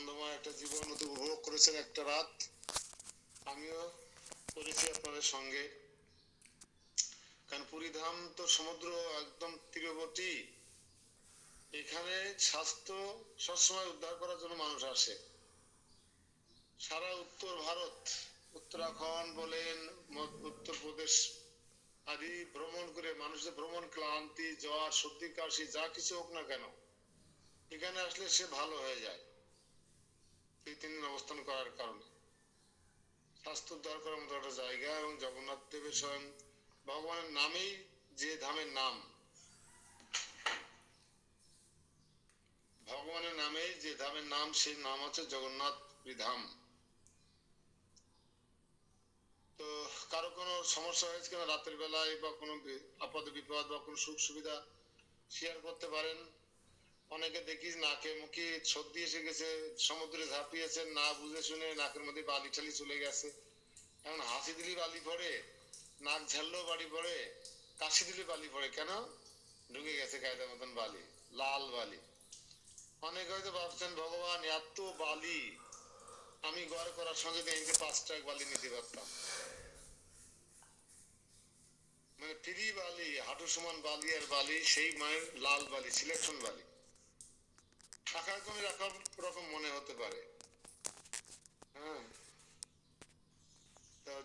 আনন্দময় একটা জীবন উপভোগ করেছেন একটা রাত, আমিও করেছি আপনাদের সঙ্গে। কারণ পুরী ধাম তো সমুদ্র একদম তীরবর্তী, এখানে স্বাস্থ্য সবসময় উদ্ধার করার জন্য মানুষ আসে। সারা উত্তর ভারত, উত্তরাখণ্ড বলেন, উত্তরপ্রদেশ আদি ভ্রমণ করে মানুষের ভ্রমণ ক্লান্তি, জ্বর, সর্দি, কাশি যা কিছু হোক না কেন, এখানে আসলে সে ভালো হয়ে যায় 2-3 দিন অবস্থান করার কারণে। স্বাস্থ্য উদ্ধার করার মতো একটা জায়গা। এবং জগন্নাথ দেবের স্বয়ং ভগবানের নামেই যে ধামের নাম, ভগবানের নামেই যে ধামের নাম, সেই নাম হচ্ছে জগন্নাথ ধাম। তো কারো কোনো সমস্যা হয়েছে কিনা রাতের বেলায়, বা কোনো আপদ বিপদ বা কোনো সুখ সুবিধা শেয়ার করতে পারেন। অনেকে দেখি নাকে মুখে সর্দি এসে গেছে, সমুদ্রে ঝাঁপিয়েছেন, না বুঝে শুনে নাকের মধ্যে বালি ঠালি চলে গেছে। এখন হাসি দিলে বালি পড়ে, নাক ঝাড়লেও বালি পড়ে, কাশি দিলে বালি পড়ে, কেন? ঢুকে গেছে কায়দার মতন বালি, লাল বালি। অনেকে হয়তো ভাবছেন ভগবান এত বালি, আমি ঘরে করার সঙ্গে দেখে 5 ট্রাক বালি নিতে পারতাম। মানে ফ্রি বালি, হাঁটু সমান বালি, আর বালি সেই মায়ের লাল বালি, সিলেকশন বালি। টাকার কমে রাখার রকম মনে হতে পারে। হ্যাঁ,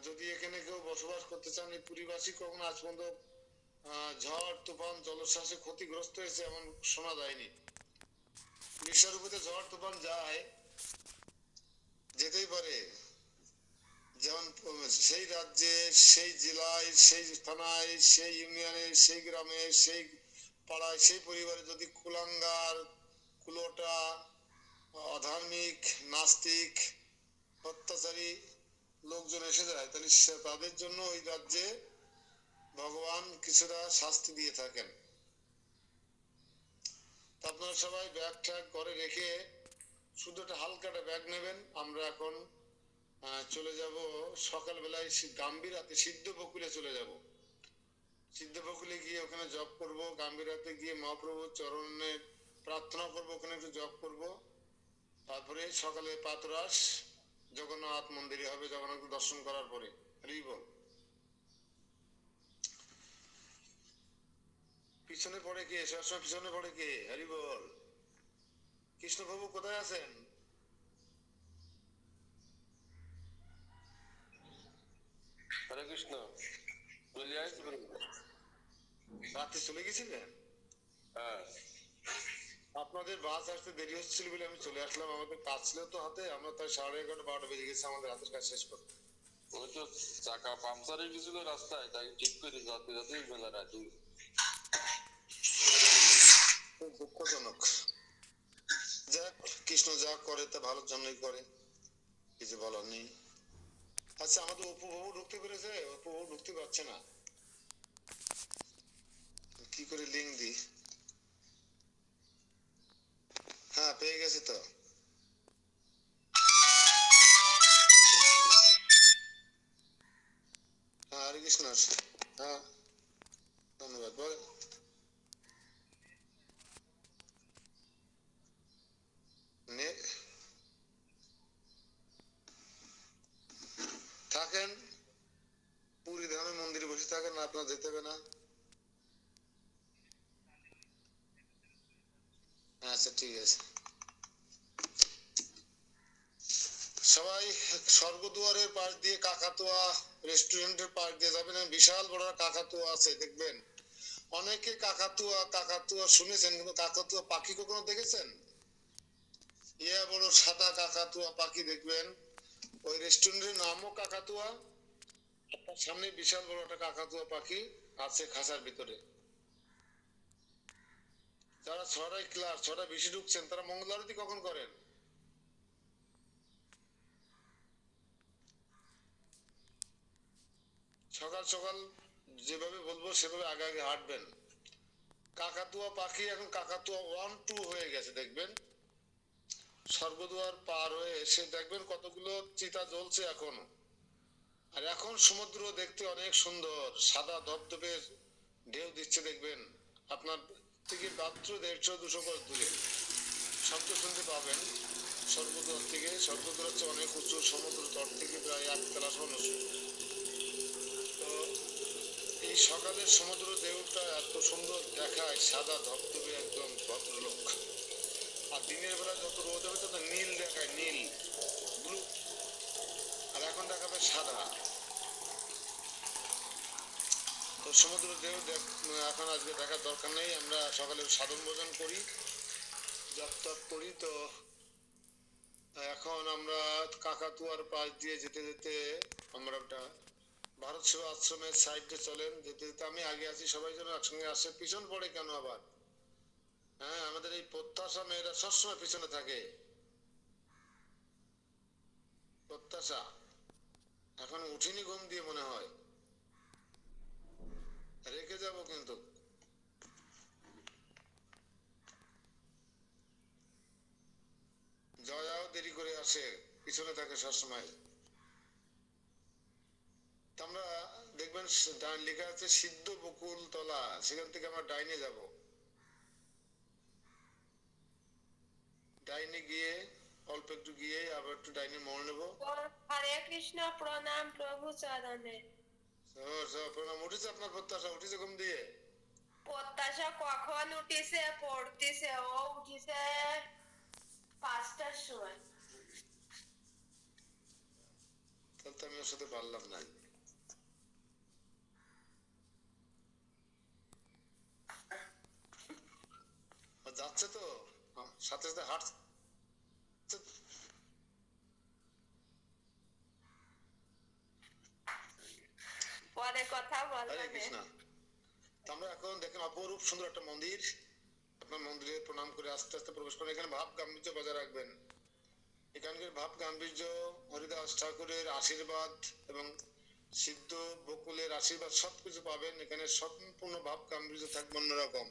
যদি এখানে কেউ বসবাস করতে চান, এই পুরীবাসী কখনো আজ পর্যন্ত ঝড় তুফান জলোচ্ছ্বাসে ক্ষতিগ্রস্ত হয়েছে এমন শোনা যায়নি। বিশ্বের উপরে ঝড় তুফান যায়, যেতেই পারে। যেমন সেই রাজ্যে, সেই জেলায়, সেই থানায়, সেই ইউনিয়নে, সেই গ্রামে, সেই পাড়ায়, সেই পরিবারে যদি কুলাঙ্গার, কুলোটা, অধার্মিক, নাস্তিক, অত্যাচারী লোকজন এসে যায়, তাহলে তাদের জন্য ওই রাজ্যে ভগবান কিছুটা শাস্তি দিয়ে থাকেন। আপনারা সবাই ব্যাগ ট্যাগ করে রেখে শুধু একটা হালকা একটা ব্যাগ নেবেন। আমরা এখন চলে যাব সকালবেলায় গাম্ভীরাতে সিদ্ধ বকুলে চলে যাব। সিদ্ধ বকুলে গিয়ে ওখানে জপ করব, গাম্ভীরাতে গিয়ে মহাপ্রভুর চরণে প্রার্থনা করব, ওখানে একটু জপ করব। তারপরে সকালে প্রাতরাশ জগন্নাথ মন্দিরে হবে, জগন্নাথ দর্শন করার পরে। হরি বল। পিছনে পড়ে কে? সবসময় পিছনে পড়ে কে? হরি বল। কৃষ্ণপ্রভু কোথায় আছেন? হরে কৃষ্ণ। রাতে চলে গেছিলেন? হ্যাঁ, আপনাদের বাস আসতে দেরি হচ্ছিল বলে আমি চলে আসলাম। আমাদের কাজ ছিল তো হাতে, আমরা তাই 11:30-12টা বেজে গেছে আমাদের হাতের কাজ শেষ করতে। ওই তো চাকা পাংচার হয়ে গেছিল রাস্তায়, তাই ঠিক করে যাতে যাতে বেলা রাতে। খুব দুঃখজনক। যাক, কৃষ্ণ যা করে তা ভালোর জন্যই করে, কিছু বলার নেই। আচ্ছা, আমাদের অপু বাবু ঢুকতে পেরেছে? অপু বাবু ঢুকতে পারছে না, কি করে লিঙ্ক দি? হ্যাঁ, পেয়ে গেছে তো। হ্যাঁ, হরে কৃষ্ণ। হ্যাঁ, ধন্যবাদ। বল। নে থাকেন, পুরী ধামে মন্দিরে বসে থাকেন, আপনার যেতে হবে না। আচ্ছা, ঠিক আছে। সবাই স্বর্গদুয়ারের পাশ দিয়ে কাকাতুয়া রেস্টুরেন্টের পাশ দিয়ে যাবেন। বিশাল বড় কাকাতুয়া আছে, দেখবেন। অনেকে কাকাতুয়া কাকাতুয়া শুনেছেন, কিন্তু কাকাতুয়া পাখি কখনো দেখেছেন? ইয়া বড় সাদা কাকাতুয়া পাখি দেখবেন। ওই রেস্টুরেন্টের নামও কাকাতুয়া। আপনার সামনে বিশাল বড় একটা কাকাতুয়া পাখি আছে খাঁচার ভিতরে। যারা 6টায় ক্লাস, 6টায় বেশি ঢুকছেন, তারা মঙ্গল আরতি কখন করেন? সকাল সকাল যেভাবে বলবো সেভাবে আগে আগে হাঁটবেন। কাকাতুয়া পাখি এখন কাকাতুয়া 1-2 হয়ে গেছে, দেখবেন। স্বর্গদুয়ার পার হয়ে এসে দেখবেন কতগুলো চিতা জ্বলছে এখনো। আর এখন সমুদ্র দেখতে অনেক সুন্দর, সাদা ধবধবে ঢেউ দিচ্ছে, দেখবেন। আপনার থেকে মাত্র 150-200 গজ দূরে শব্দ শুনতে পাবেন। স্বর্গদ্বার থেকে। স্বর্গদ্বার হচ্ছে অনেক উঁচু, সমুদ্র তট থেকে প্রায় 1 তলা উঁচু। তো এই সকালের সমুদ্র ঢেউটা এত সুন্দর দেখায়, সাদা ধবধবে একদম ভদ্রলোক। আর দিনের বেলা যত রোদ হবে তত নীল দেখায়, নীল ব্লু। আর এখন দেখাবে সাদা। তো সমুদ্র ঢেউ এখন আজকে দেখার দরকার নেই। আমরা সকালে সাধন ভোজন করি, জপ তপ করি। তো এখন আমরা কাকাতুয়ার পাশ দিয়ে যেতে যেতে আমরা একটা ভারত সেবা আশ্রমের সাইডে চলেন। যেতে যেতে আমি আগে আছি, সবাই যেন একসঙ্গে আসে। পিছন পড়ে কেন আবার? হ্যাঁ, আমাদের এই প্রত্যাশা মেয়েরা সবসময় পিছনে থাকে। প্রত্যাশা এখন উঠিনি ঘুম দিয়ে মনে হয়, রেখে যাব কিন্তু। জয়াও দেরি করে আসে, পিছনে থাকে সবসময়। আমরা দেখবেন লেখা আছে সিদ্ধ বকুল তলা, সেখান থেকে আমরা ডাইনে যাব। ডাইনে গিয়ে অল্প একটু গিয়ে আবার একটু ডাইনে মোড় নেবো। হরে কৃষ্ণ, প্রণাম প্রভু চরণে। প্রণাম। উঠেছে আপনার প্রত্যাশা? উঠেছে ঘুম দিয়ে? প্রত্যাশা কখন উঠিছে? পড়তিছে, ও উঠিছে 5টার সময়। তাহলে তো আমি ওর সাথে পারলাম না। যাচ্ছে তো সাথে সাথে হাঁটছে। পরে কথা হরে বলবে। কৃষ্ণ। আমরা এখন দেখেন অপরূপ সুন্দর একটা মন্দির। আপনার মন্দিরে প্রণাম করে আস্তে আস্তে প্রবেশ করেন। এখানে ভাব গাম্ভীর্য বজায় রাখবেন। এখানকার ভাব গাম্ভীর্য, হরিদাস ঠাকুরের আশীর্বাদ এবং সিদ্ধ বকুলের আশীর্বাদ সবকিছু পাবেন এখানে। সম্পূর্ণ ভাব গাম্ভীর্য থাকবে অন্যরকম।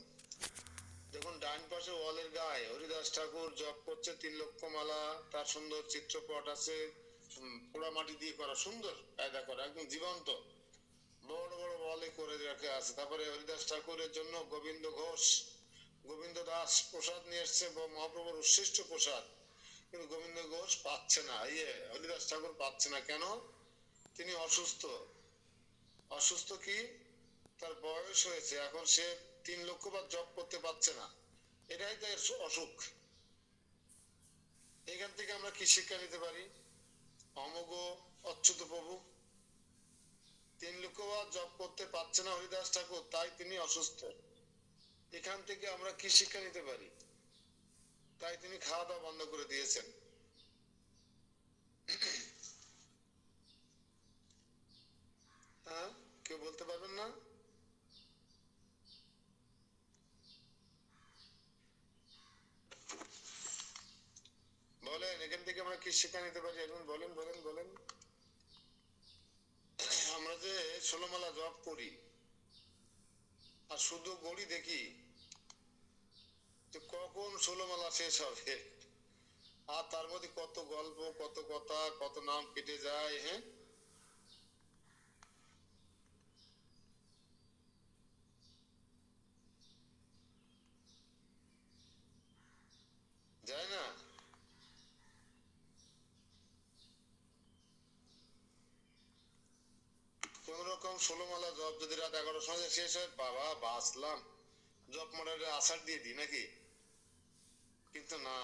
দেখুন ডান পাশে ওয়ালের গায়ে হরিদাস ঠাকুর জপ করছে 3 লক্ষ মালা। তার সুন্দর চিত্রপট আছে, পোড়া মাটি দিয়ে করা, সুন্দর কায়দা করা, একদম জীবন্ত। বড় বড় ওয়ালে করে রাখা আছে। তারপরে হরিদাস ঠাকুরের জন্য গোবিন্দ ঘোষ, গোবিন্দ দাস প্রসাদ নিয়ে এসছে, মহাপ্রভুর উচ্ছিষ্ট প্রসাদ। কিন্তু গোবিন্দ ঘোষ পাচ্ছে না, হরিদাস ঠাকুর পাচ্ছে না। কেন? তিনি অসুস্থ। অসুস্থ কি? তার বয়স হয়েছে, এখন সে 3 লক্ষ বার জপ করতে পারছে না। এটাই তার অসুখ। এখান থেকে আমরা কি শিক্ষা নিতে পারি? অমোঘ অচ্যুত প্রভু 3 লক্ষ বার জপ করতে পারছে না হরিদাস ঠাকুর, তাই তিনি অসুস্থ। এখান থেকে আমরা কি শিক্ষা নিতে পারি? তাই তিনি খাওয়া দাওয়া বন্ধ করে দিয়েছেন। হ্যাঁ, কেউ বলতে পারবেন না? বলেন, এখান থেকে আমরা কি শিক্ষা নিতে পারি? এখন বলেন বলেন বলেন। আমরা যে 16 মালা জপ করি আর শুধু গড়ি দেখি যে কখন 16 মালা শেষ হবে। আর তার মধ্যে কত গল্প, কত কথা, কত নাম কেটে যায়। হ্যাঁ, যায় না? কোন রকম 16 মালা জপ যদি রাত 11টার সময় শেষ হয়, বাবা বাঁচলাম, জপ মডেলে আষাঢ় দিয়ে দিই নাকি? কিন্তু না,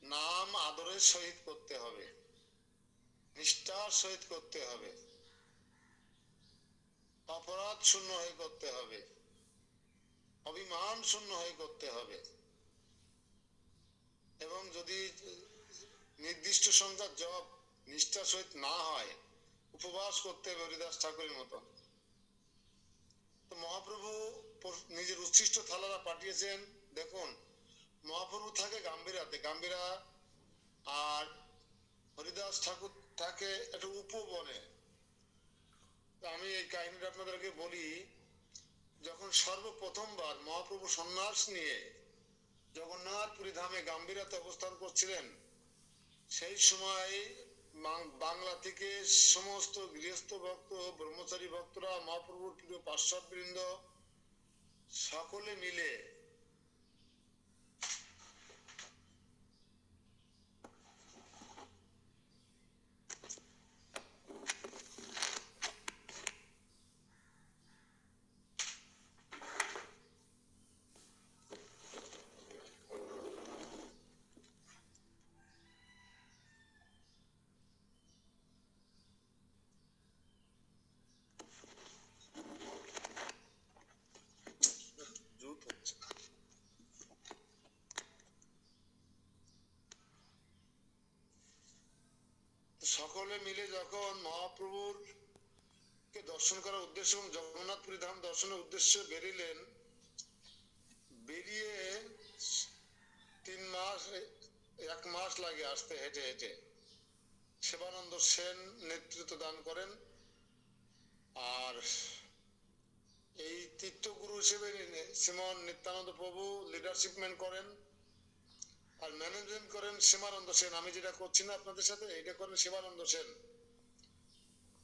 নাম আদরের সহিত করতে হবে, নিষ্ঠার সহিত করতে হবে, অপরাধ শূন্য হয়ে করতে হবে, অভিমান শূন্য হয়ে করতে হবে। এবং যদি নির্দিষ্ট সংখ্যার জপ নিষ্ঠার সহিত না হয়, উপবাস করতে হবে হরিদাস ঠাকুরের মতো। তো মহাপ্রভু নিজের উচ্ছিষ্ট থালারা পাঠিয়েছেন। দেখুন, মহাপ্রভু থাকে গাম্ভীরাতে, গাম্ভীরা। আর হরিদাস ঠাকুর থাকে একটা উপবনে। আমি এই কাহিনীটা আপনাদেরকে বলি। যখন সর্বপ্রথমবার মহাপ্রভু সন্ন্যাস নিয়ে জগন্নাথপুরী ধামে গাম্ভীরাতে অবস্থান করছিলেন, সেই সময় বাংলা থেকে সমস্ত গৃহস্থ ভক্ত, ব্রহ্মচারী ভক্তরা, মহাপ্রভুর প্রিয় পার্শ্বদ বৃন্দ সকলে মিলে সকলে মিলে যখন মহাপ্রভুর কে দর্শন করার উদ্দেশ্য এবং জগন্নাথপুরী ধাম দর্শনের উদ্দেশ্যে বেরিলেন, বেরিয়ে 3 মাস 1 মাস লাগে আসতে হেঁটে হেঁটে। শিবানন্দ সেন নেতৃত্ব দান করেন, আর এই তীর্থগুরু হিসেবে শ্রীমান নিত্যানন্দ প্রভু লিডারশিপমেন্ট করেন, আর ম্যানেজমেন্ট করেন শিবানন্দ সেন। আমি যেটা করছি না আপনাদের সাথে, এটা করেন শিবানন্দ সেন।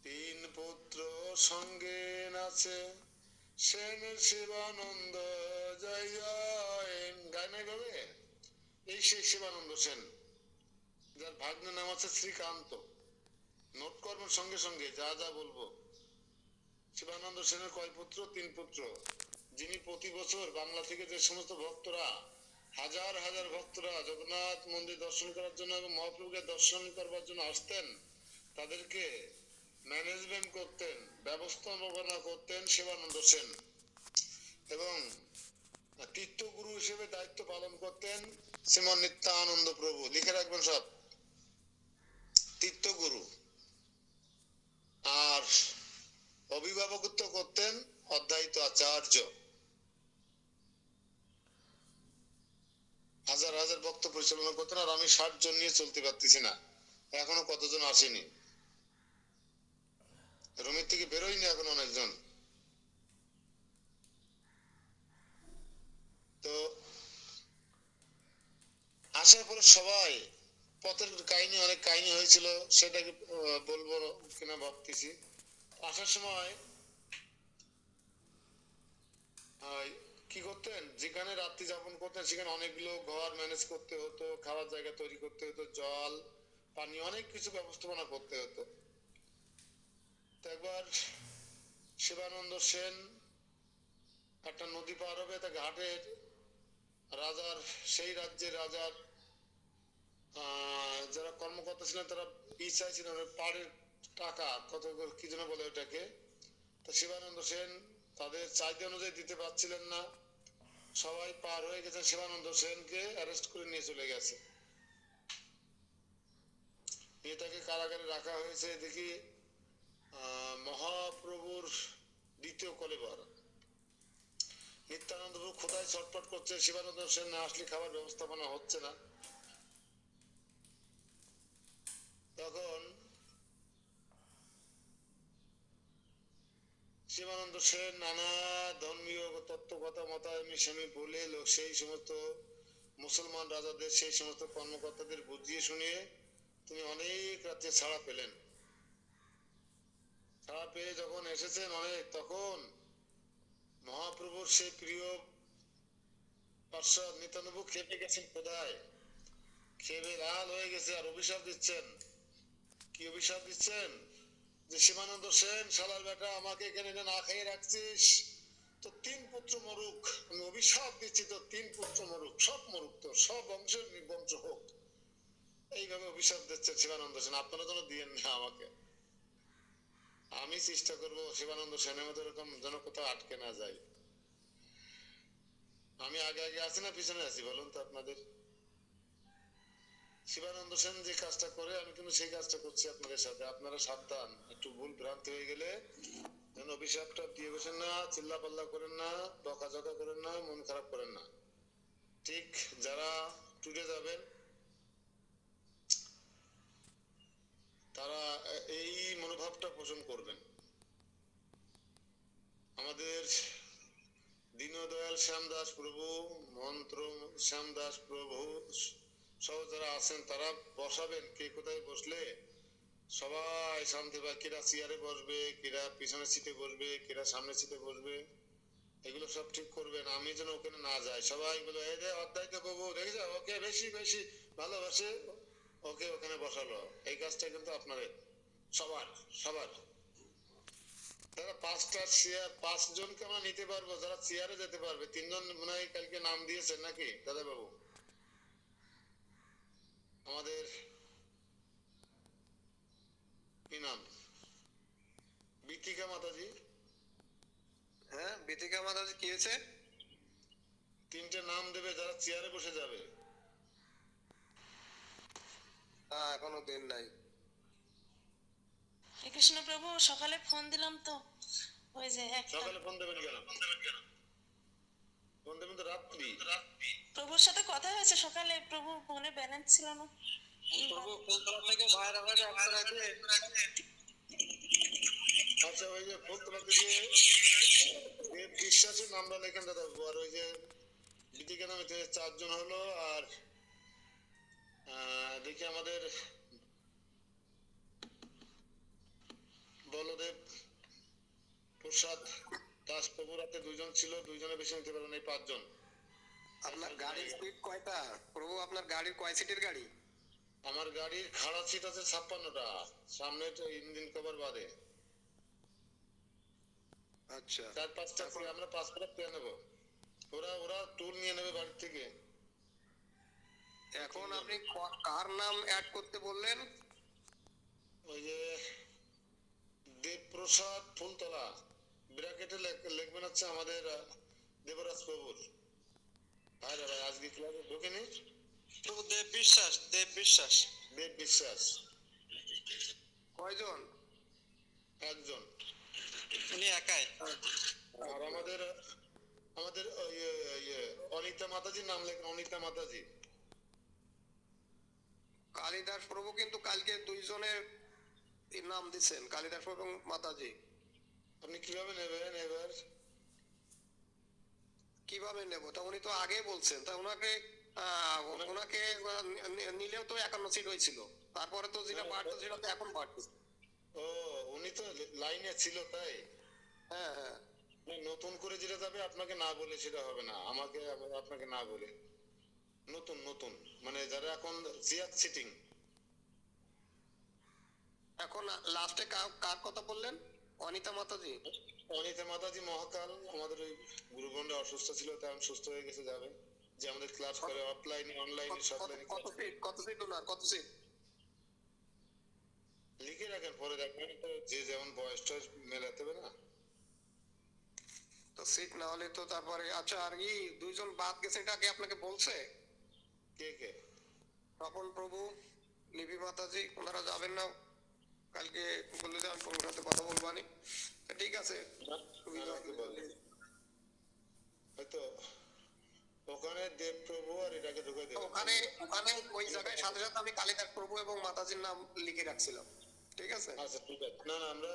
3 পুত্র সঙ্গে নাচে সেন শিবানন্দ জয় জয়, গায় নাই ভাবে? এই সেই শিবানন্দ সেন, যার ভাগ্নের নাম আছে শ্রীকান্ত। নোট করবেন সঙ্গে সঙ্গে যা যা বলবো। শিবানন্দ সেনের কয় পুত্র? 3 পুত্র। যিনি প্রতি বছর বাংলা থেকে যে সমস্ত ভক্তরা, হাজার হাজার ভক্তরা জগন্নাথ মন্দির দর্শন করার জন্য এবং মহাপ্রভুকে দর্শন করবার জন্য আসতেন, তাদেরকে ম্যানেজমেন্ট করতেন, ব্যবস্থাপনা করতেন শিবানন্দ সেন। এবং তীর্থগুরু হিসেবে দায়িত্ব পালন করতেন শ্রীমান নিত্যানন্দ প্রভু। লিখে রাখবেন সব, তীর্থগুরু। আর অভিভাবকত্ব করতেন অধ্যায়িত আচার্য। হাজার হাজার ভক্ত পরিচালনা করতেন। আর আমি 60 জন নিয়ে চলতে পারতেছি না, এখনো কতজন আসেনি, রুমের থেকে বেরোয়নি এখন অনেকজন। তো আসার পরে সবাই পথের কাহিনী, অনেক কাহিনী হয়েছিল, সেটাকে বলবো কিনা ভাবতেছি। আসার সময় কি করতেন, যেখানে রাত্রি যাপন করতেন সেখানে অনেকগুলো ঘর ম্যানেজ করতে হতো, খাওয়ার জায়গা তৈরি করতে হতো, জল পানি অনেক কিছু ব্যবস্থাপনা করতে হতো। তো একবার শিবানন্দ সেন একটা নদী পার হবে, তা ঘাটের রাজার, সেই রাজ্যের রাজার যারা কর্মকর্তা ছিলেন তারা চাইছিলেন পাড়ের টাকা, কত কি যেন বলে ওটাকে। তো শিবানন্দ সেন তাদের চাহিদা অনুযায়ী দিতে পারছিলেন না, সবাই পার হয়ে গেছে, শিবানন্দ সেনকে অ্যারেস্ট করে নিয়ে চলে গেছে। তাকে কারাগারে রাখা হয়েছে। দেখি মহাপ্রভুর দ্বিতীয় কলেবর, নিত্যানন্দ প্রভু খোদায় ছটফট করছে, শিবানন্দ সেন না আসলে খাবার ব্যবস্থাপনা হচ্ছে না। তখন শিবানন্দ সেন নানা ধর্মীয় তত্ত্বকথা মতামী বলে সেই সমস্ত মুসলমান রাজাদের, সেই সমস্ত কর্মকর্তাদের বুঝিয়ে শুনিয়ে তিনি অনেক রাত্রে ছাড়া পেলেন। ছাড়া পেয়ে যখন এসেছেন অনেক, তখন মহাপ্রভুর সেই প্রিয় পার্শ্বদ নিত্যানন্দ খেপে গেছেন খোদায়, খেপে লাল হয়ে গেছে, আর অভিশাপ দিচ্ছেন। কি অভিশাপ দিচ্ছেন? যে শিবানন্দ সেন শালার বেটা, আমাকে এখানে না খাইয়ে রাখছিস, তো 3 পুত্র মরুক। আমি অভিশাপ দিচ্ছি, তো 3 পুত্র মরুক, সব মরুক, তো সব বংশের নির্বংশ হোক। এইভাবে অভিশাপ দিচ্ছেন শিবানন্দ সেন। আপনারা যেন দিয়েন না আমাকে, আমি চেষ্টা করবো শিবানন্দ সেনের মতো এরকম যেন কোথাও আটকে না যায়। আমি আগে আগে আছি না পিছনে আছি বলুন তো আপনাদের? শিবানন্দ সেন যে কাজটা করে, আমি কিন্তু সেই কাজটা করছি আপনাদের সাথে। আপনারা সাবধান, একটু ভুল ভ্রান্তি হয়ে গেলে যেন অভিশাপটা দিয়ে বসেন না, চিল্লা পাল্লা করেন না, বকাঝকা করেন না, মন খারাপ করেন না। ঠিক যারা টুরে যাবেন তারা এই মনোভাবটা পোষণ করবেন। আমাদের দীনদয়াল শ্যামদাস প্রভু, মন্ত্র শ্যামদাস প্রভু সহ যারা আছেন, তারা বসাবেন কে কোথায় বসলে সবাই শান্তি পায়। কিরা চেয়ারে বসবে, কিরা পিছনের সিটে বসবে, কিরা সামনের সিটে বসবে, এগুলো সব ঠিক করবেন। আমি যেন ওখানে না যাই, সবাই বলে এই যে অধ্যায়িত প্রভু দেখে যাও, ওকে বেশি বেশি ভালোবাসে, ওকে ওখানে বসালো। এই কাজটা কিন্তু আপনাদের সবার সবার। দাদা 5টা চেয়ার, 5 জনকে আমরা নিতে পারবো যারা চেয়ারে যেতে পারবে। 3 জন মনে হয় কালকে নাম দিয়েছেন নাকি দাদা বাবু? আমাদের কি নাম? বিতিকা মাতাজি। হ্যাঁ, বিথিকা মাতাজি কি হয়েছে? 3টে নাম দেবে যারা চেয়ারে বসে যাবে। এখনো দিন নাই। কৃষ্ণ প্রভু, সকালে ফোন দিলাম তো ওই যে একটা সকালে ফোন দেবেন কেন? ফোন দেবেন তো রাত্রি। প্রভুর সাথে কথা হয়েছে সকালে, প্রভু ফোনে ব্যালেন্স ছিল না। প্রভু ফুলতলা থেকে ভাইরা ভাইরা আপনারা আচ্ছা, ওই যে ফুলতলাতে যে দেব বিশ্বাসের নামটা লেখেন দাদা, আর ওই যে বিদিকা নামে যে 4 জন হলো, আর দেখি আমাদের বলদেব প্রসাদ দাস প্রভু রাতে 2 জন ছিল, 2 জনের বেশি নিতে পারবেন, এই 5 জন। আপনার গাড়ির সিট কয়টা প্রভু? আপনার গাড়ির কয় সিটের গাড়ি? আমার গাড়ির খাড়া সিট আছে 56টা, সামনে তো ইঞ্জিন কভার বাদে। আচ্ছা, 4-5টা করে আমরা 5টা পেয়ে নেবো। ওরা ওরা টুল নিয়ে নেবে বাড়ি থেকে। এখন আপনি কার নাম অ্যাড করতে বললেন? ওই যে দেবপ্রসাদ ফুলতলা, ব্র্যাকেটে লিখবেন হচ্ছে আমাদের দেবরাজ প্রভুর। ভাই ভাই আজকে ক্লাবে ঢুকেনি। প্রভু দেব বিশ্বাস, দেব বিশ্বাস। দেব বিশ্বাস কয়জন? 1 জন। উনি একাই? আর আমাদের আমাদের অনিতা মাতাজির নাম লেখেন, অনিতা মাতাজি। কালিদাস প্রভু কিন্তু কালকে 2 জনের নাম দিচ্ছেন, কালিদাস প্রভু এবং মাতাজি। আপনি কিভাবে নেবেন এবার? কিভাবে নেব? তা উনি তো আগে বলছেন, তা ওনাকে ওনাকে নিলেও তো 51 সিট হয়েছিল, তারপরে তো যেটা বাড়তো সেটা তো এখন বাড়তেছে। ও, উনি তো লাইনে ছিল তাই। হ্যাঁ হ্যাঁ, নতুন করে যেটা যাবে আপনাকে না বলে সেটা হবে না, আমাকে আপনাকে না বলে নতুন নতুন মানে যারা এখন জিয়াক সিটিং। এখন লাস্টে কার কথা বললেন? অনিতা মাতাজি? অনিতা মাতাজি মহাকাল আমাদের ওই গুরুগণরা অসুস্থ ছিল, তাই আমি সুস্থ হয়ে গেছে যাবে, যে আমাদের ক্লাস করে অফলাইনে অনলাইনে সব লাইনে। কত সিট ওনার, কত সিট? লিখে রাখেন, পরে দেখবেন তো, যে যেমন বয়স টয়স মেলাতে হবে না। তো সিট না হলে তো তারপরে, আচ্ছা আর কি 2 জন বাদ গেছে, এটা কি আপনাকে বলছে? কে কে? তপন প্রভু, লিপি মাতাজি, ওনারা যাবেন না কালকে? বললে যে আমি তোমার সাথে কথা বলবানি। ঠিক আছে, হয়তো ওখানে দেব প্রভু আর এটাকে ঢুকে দেবে। ওখানে ওখানে ওই জায়গায় সাথে সাথে আমি কালিদাস প্রভু এবং মাতাজির নাম লিখে রাখছিলাম। ঠিক আছে, আচ্ছা ঠিক আছে। না না, আমরা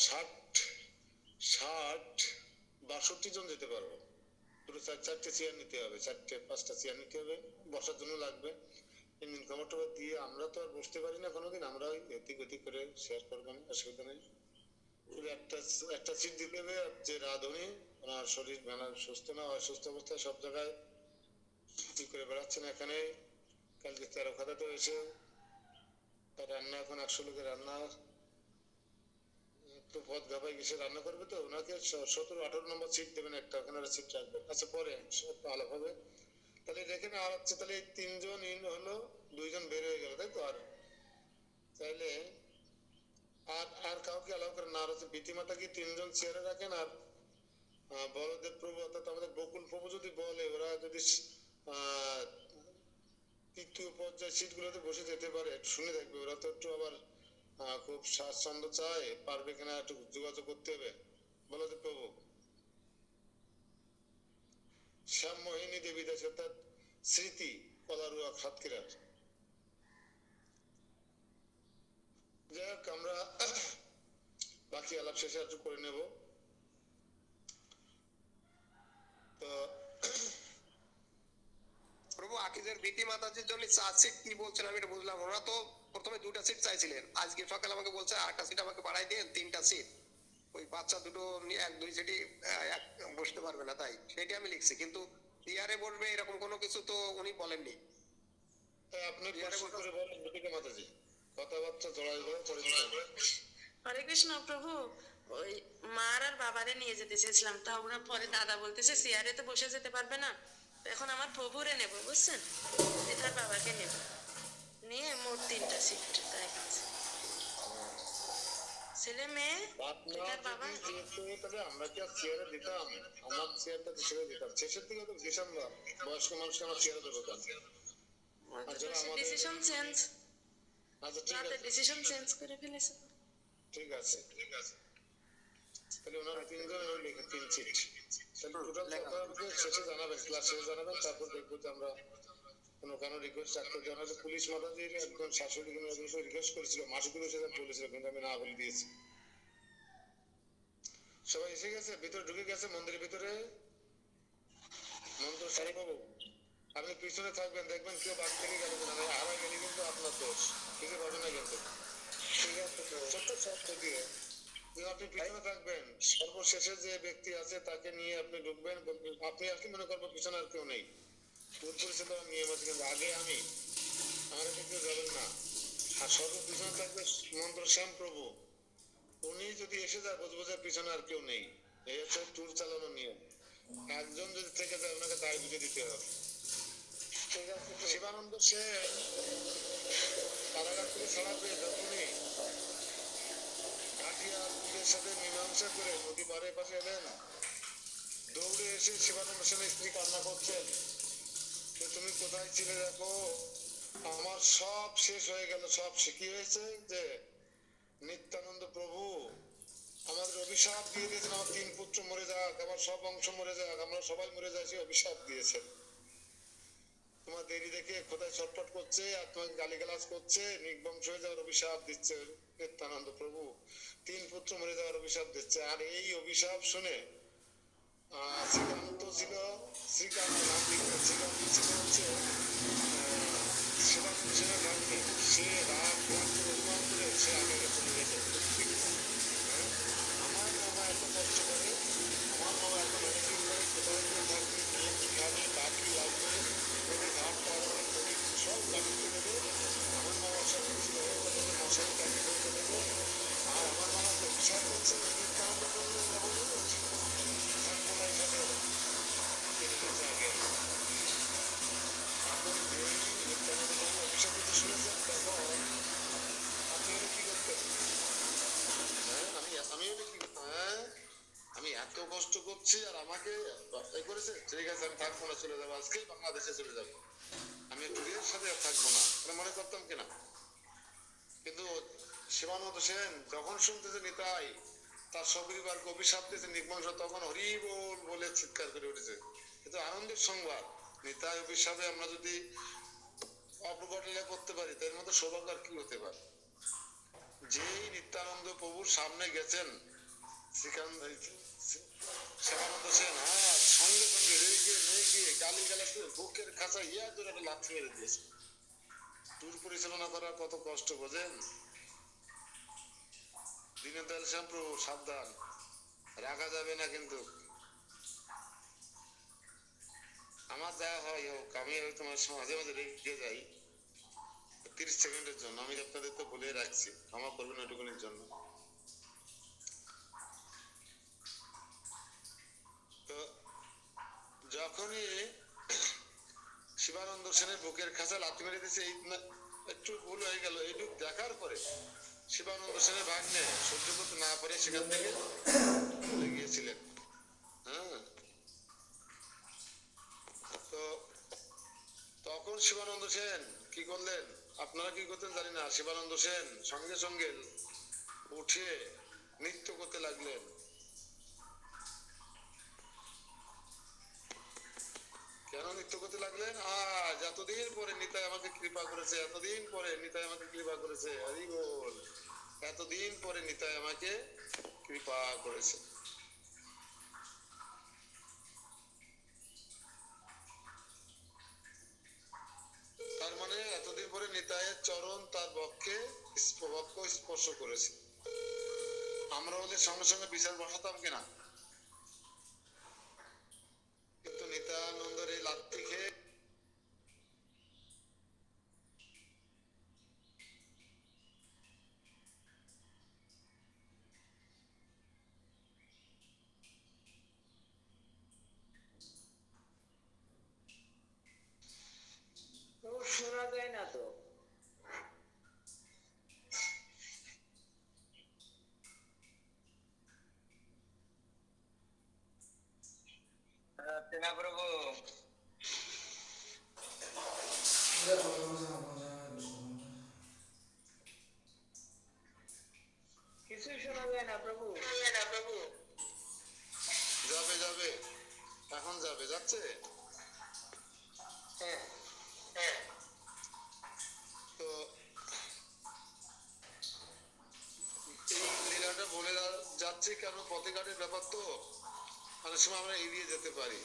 60-62 জন যেতে পারবো। পুরো 4-4টে চেয়ার নিতে হবে, 4-5টা চেয়ার নিতে হবে, বসার জন্য লাগবে। ইঞ্জিন কভার টভার দিয়ে আমরা তো আর বসতে পারি না কোনোদিন, আমরা ওই এদিক ওদিক করে শেয়ার করবো, অসুবিধা নেই। পুরো একটা সিট দিতে হবে। যে রাধুনি, ওনার শরীর সুস্থ না, অসুস্থ অবস্থায় সব জায়গায় কি করে বেড়াচ্ছেন। এখানে কালকে 13 খাতাতে এসে রান্না, এখন 100 লোকের রান্না, একটু পথ গাফায় গেছে রান্না করবে, তো ওনাকে 17-18 নম্বর সিট দেবেন একটা, ওখানে সিট রাখবেন। আচ্ছা পরে সব আলাপ হবে। তাহলে দেখেন, আর হচ্ছে তাহলে এই 3 জন ইন হলো, 2 জন বের হয়ে গেল, তাই তো? আর তাইলে আর আর কাউকে অ্যালাউ করেন না। আর হচ্ছে বিতিমাতা কি 3 জন চেয়ারে রাখেন, আর বলদেব প্রভু অর্থাৎ আমাদের বকুল প্রভু যদি বলে, ওরা যদি তৃতীয় পর্যায়ে সিট গুলোতে বসে যেতে পারে, একটু শুনে দেখবে। ওরা তো একটু আবার খুব স্বাচ্ছন্দ্য চায়, পারবে কিনা একটু যোগাযোগ করতে হবে। বলদেব প্রভু, শ্যাম মোহিনী দেবী দাস অর্থাৎ স্মৃতি কলারুয়া খাতকিরার। যাই হোক, আমরা বাকি আলাপ শেষে একটু করে নেব। তো প্রভু আকিজের বিটি মাতাজির জন্য 4 সিট কি বলছেন আমি এটা বুঝলাম। ওরা তো প্রথমে 2টা সিট চাইছিলেন, আজকে সকালে আমাকে বলছে 8টা সিট আমাকে বাড়াই দেন, 3টা সিট। ওই বাচ্চা দুটো নিয়ে 1-2 সিটই বসতে পারবে না, তাই সেটা আমি লিখছি। কিন্তু চেয়ারে বসবে এরকম কোনো কিছু তো উনি বলেননি। আপনি পরিষ্কার করে বলেন বিটিকা মাতাজি, কথাবার্তা জড়াই করে করে দিতে হবে। হরে কৃষ্ণ প্রভু, ওই মার আর বাবারে নিয়ে যেতে চেয়েছিলাম, তা ওরা পরে দাদা বলতেছে চেয়ারে তো বসে যেতে পারবে না, তো এখন আমার প্রভুরে নেব, বুঝছেন? তার বাবাকে নেব, নিয়ে মোট 3টা সিট তাই গেছে। ছেলে মেয়ে তার বাবা। তাহলে আমরা কি আর চেয়ারে দিতাম? আমার চেয়ারটা তো ছেড়ে দিতাম, শেষের দিকে তো দিতাম না। বয়স্ক মানুষকে আমার চেয়ারে দেবো কেন? ডিসিশন চেঞ্জ, আচ্ছা ঠিক আছে, ডিসিশন চেঞ্জ করে ফেলেছে। ঠিক আছে, তাহলে ওনারা তিনজন লিখে 3 সিট, তাহলে টোটাল আপনাকে শেষে জানাবেন, ক্লাস শেষে জানাবেন, তারপর দেখবো যে আমরা কোনো রিকোয়েস্ট রাখতে জানালে পুলিশ মাতাজির একজন শাশুড়ি কোনো একজন রিকোয়েস্ট করেছিল, মাসুদুল সাহেব বলেছিল, কিন্তু আমি না বলে দিয়েছি। সবাই এসে গেছে, ভিতরে ঢুকে গেছে মন্দিরের ভিতরে। মন্ত্র সারি বাবু আপনি পিছনে থাকবেন, দেখবেন কেউ বাদ থেকে গেল না, হারাই গেলে কিন্তু আপনার দোষ, কিছু পাবে না কিন্তু। ঠিক আছে, ছোট্ট শর্ত দিয়ে যে আপনি পিছনে থাকবেন, সর্বশেষে যে ব্যক্তি আছে তাকে নিয়ে আপনি ঢুকবেন, আপনি আর কি মনে করবেন পিছনে আর কেউ নেই, পরিচালনার নিয়ম আছে, কিন্তু আগে আমি, আমার কাছে কেউ যাবেন না। আর সর্বপিছনে থাকবে মন্ত্র শ্যাম প্রভু, উনি যদি এসে যায় বুঝবো যে পিছনে আর কেউ নেই। এই হচ্ছে ট্যুর চালানোর নিয়ম, একজন যদি থেকে যায় ওনাকে দায় বুঝে দিতে হবে। ঠিক আছে, শিবানন্দ সেন কারাগার থেকে ছাড়া পেয়ে যখনই ঘাটিয়াদের সাথে মীমাংসা করে নদী পাড়ে পাশে এলেন, দৌড়ে এসে শিবানন্দ সেনের স্ত্রী কান্না করছেন যে তুমি কোথায় ছিলে, দেখো আমার সব শেষ হয়ে গেল। সব কি হয়েছে যে নিত্যানন্দ প্রভু আমাদের অভিশাপ দিয়ে দিয়েছেন, আমার 3 পুত্র মরে যাক, আমার সব বংশ মরে যাক, আমরা সবাই মরে যাই, সে অভিশাপ দিয়েছেন। তোমার দেরি দেখে কোথায় ছটফট করছে আর তোমাকে গালিগালাজ করছে, নির্বংশ হয়ে যাওয়ার অভিশাপ দিচ্ছে নিত্যানন্দ প্রভু, 3 পুত্র মরে যাওয়ার অভিশাপ দিচ্ছে। আর এই অভিশাপ শুনে শ্রীকান্ত ছিল, শ্রীকান্ত নাম লিখতে, শ্রীকান্ত ছিল হচ্ছে শিবানন্দ সেনের ভাগ্নে, সে রাগ করে অভিমান করে সে আগে চলে গেছে। আমার মামা এত কষ্ট করে, আমার মামা এত মেডিসিন করে, কোথায় গিয়ে থাকবে, কি খাবে, কার কি লাগবে, নদী ঘাট পার করে নদী সব দায়িত্ব নেবে। আমার মামার সাথে কিছু মশাই কাজে করতে দেবে। আর আমার মামা তো অভিশাপ করছে, নিত্যানন্দ করলে এমন থাকবো না এখানে, কেটে গেছে আগে। আপনি এই নিত্যানন্দ বাবু অভিশাপ দিতে শুনেছেন, তখন আপনি হলে কি করতেন? আমি হলে কি করতাম? আমি এত কষ্ট করছি আর আমাকে এ করেছে, ঠিক আছে আমি থাকবো না, চলে যাবো, আজকেই বাংলাদেশে চলে যাবো, আমি টুরির সাথে আর থাকবো না, মনে করতাম কিনা। কিন্তু শিবানন্দ সেন যখন শুনতেছে নিতাই তার সপরিবারকে অভিশাপ দিয়েছে নির্বংশ, তখন হরি বল বলে চিৎকার করে উঠেছে। কিন্তু আনন্দের সংবাদ, নিতাই অভিশাপে আমরা যদি অপঘটনা করতে পারি, তার মধ্যে সৌভাগ্য আর কি হতে পারে। যেই নিত্যানন্দ প্রভুর সামনে গেছেন শিবানন্দ সেন, সঙ্গে সঙ্গে রেগে মেগে গালি গালাজ করে বুকের খাঁচা ইয়া করে একটা লাথি মেরে দিয়েছে। ট্যুর পরিচালনা করা কত কষ্ট বোঝেন। দীনদয়াল শ্যাম প্রভু সাবধান, রাখা যাবে না কিন্তু। আমার যা হয় হোক, আমি তোমার মাঝে মাঝে রেখে যাই 30 সেকেন্ডের জন্য, আমি আপনাদের তো বলে রাখছি, ক্ষমা করবেন ওইটুকুনির জন্য। তো যখনই শিবানন্দ সেনের বুকের খাঁচা লাথি মেরে দিয়েছে, এই একটু ভুল হয়ে গেল, এইটুকু দেখার পরে শিবানন্দ সেনের ভাগ্নে সহ্য করতে না পারে সেখান থেকে চলে গিয়েছিলেন। হ্যাঁ, তো তখন শিবানন্দ সেন কি করলেন, আপনারা কি করতেন জানি না, শিবানন্দ সেন সঙ্গে সঙ্গে উঠে নৃত্য করতে লাগলেন। কেন নৃত্য করতে লাগলেন? আজ এতদিন পরে নিতাই আমাকে কৃপা করেছে, এতদিন পরে নিতাই আমাকে কৃপা করেছে, হরি বল, এতদিন পরে নিতাই আমাকে কৃপা করেছে। তার মানে এতদিন পরে নিতাইয়ের চরণ তার বক্ষে বক্ষ স্পর্শ করেছে। আমরা হলে সঙ্গে সঙ্গে বিচার বসাতাম কিনা, কিন্তু নিত্যানন্দের এই লাথি খেয়ে শোনা যায় না তো। তেনা প্রভু কিছুই শোনা যায় না প্রভু। যাবে যাবে, এখন যাবে, যাচ্ছে। হ্যাঁ, তো এই লীলাটা বলে যাচ্ছে কেন, পথেঘাটের ব্যাপার তো অনেক সময় আমরা এড়িয়ে যেতে পারি।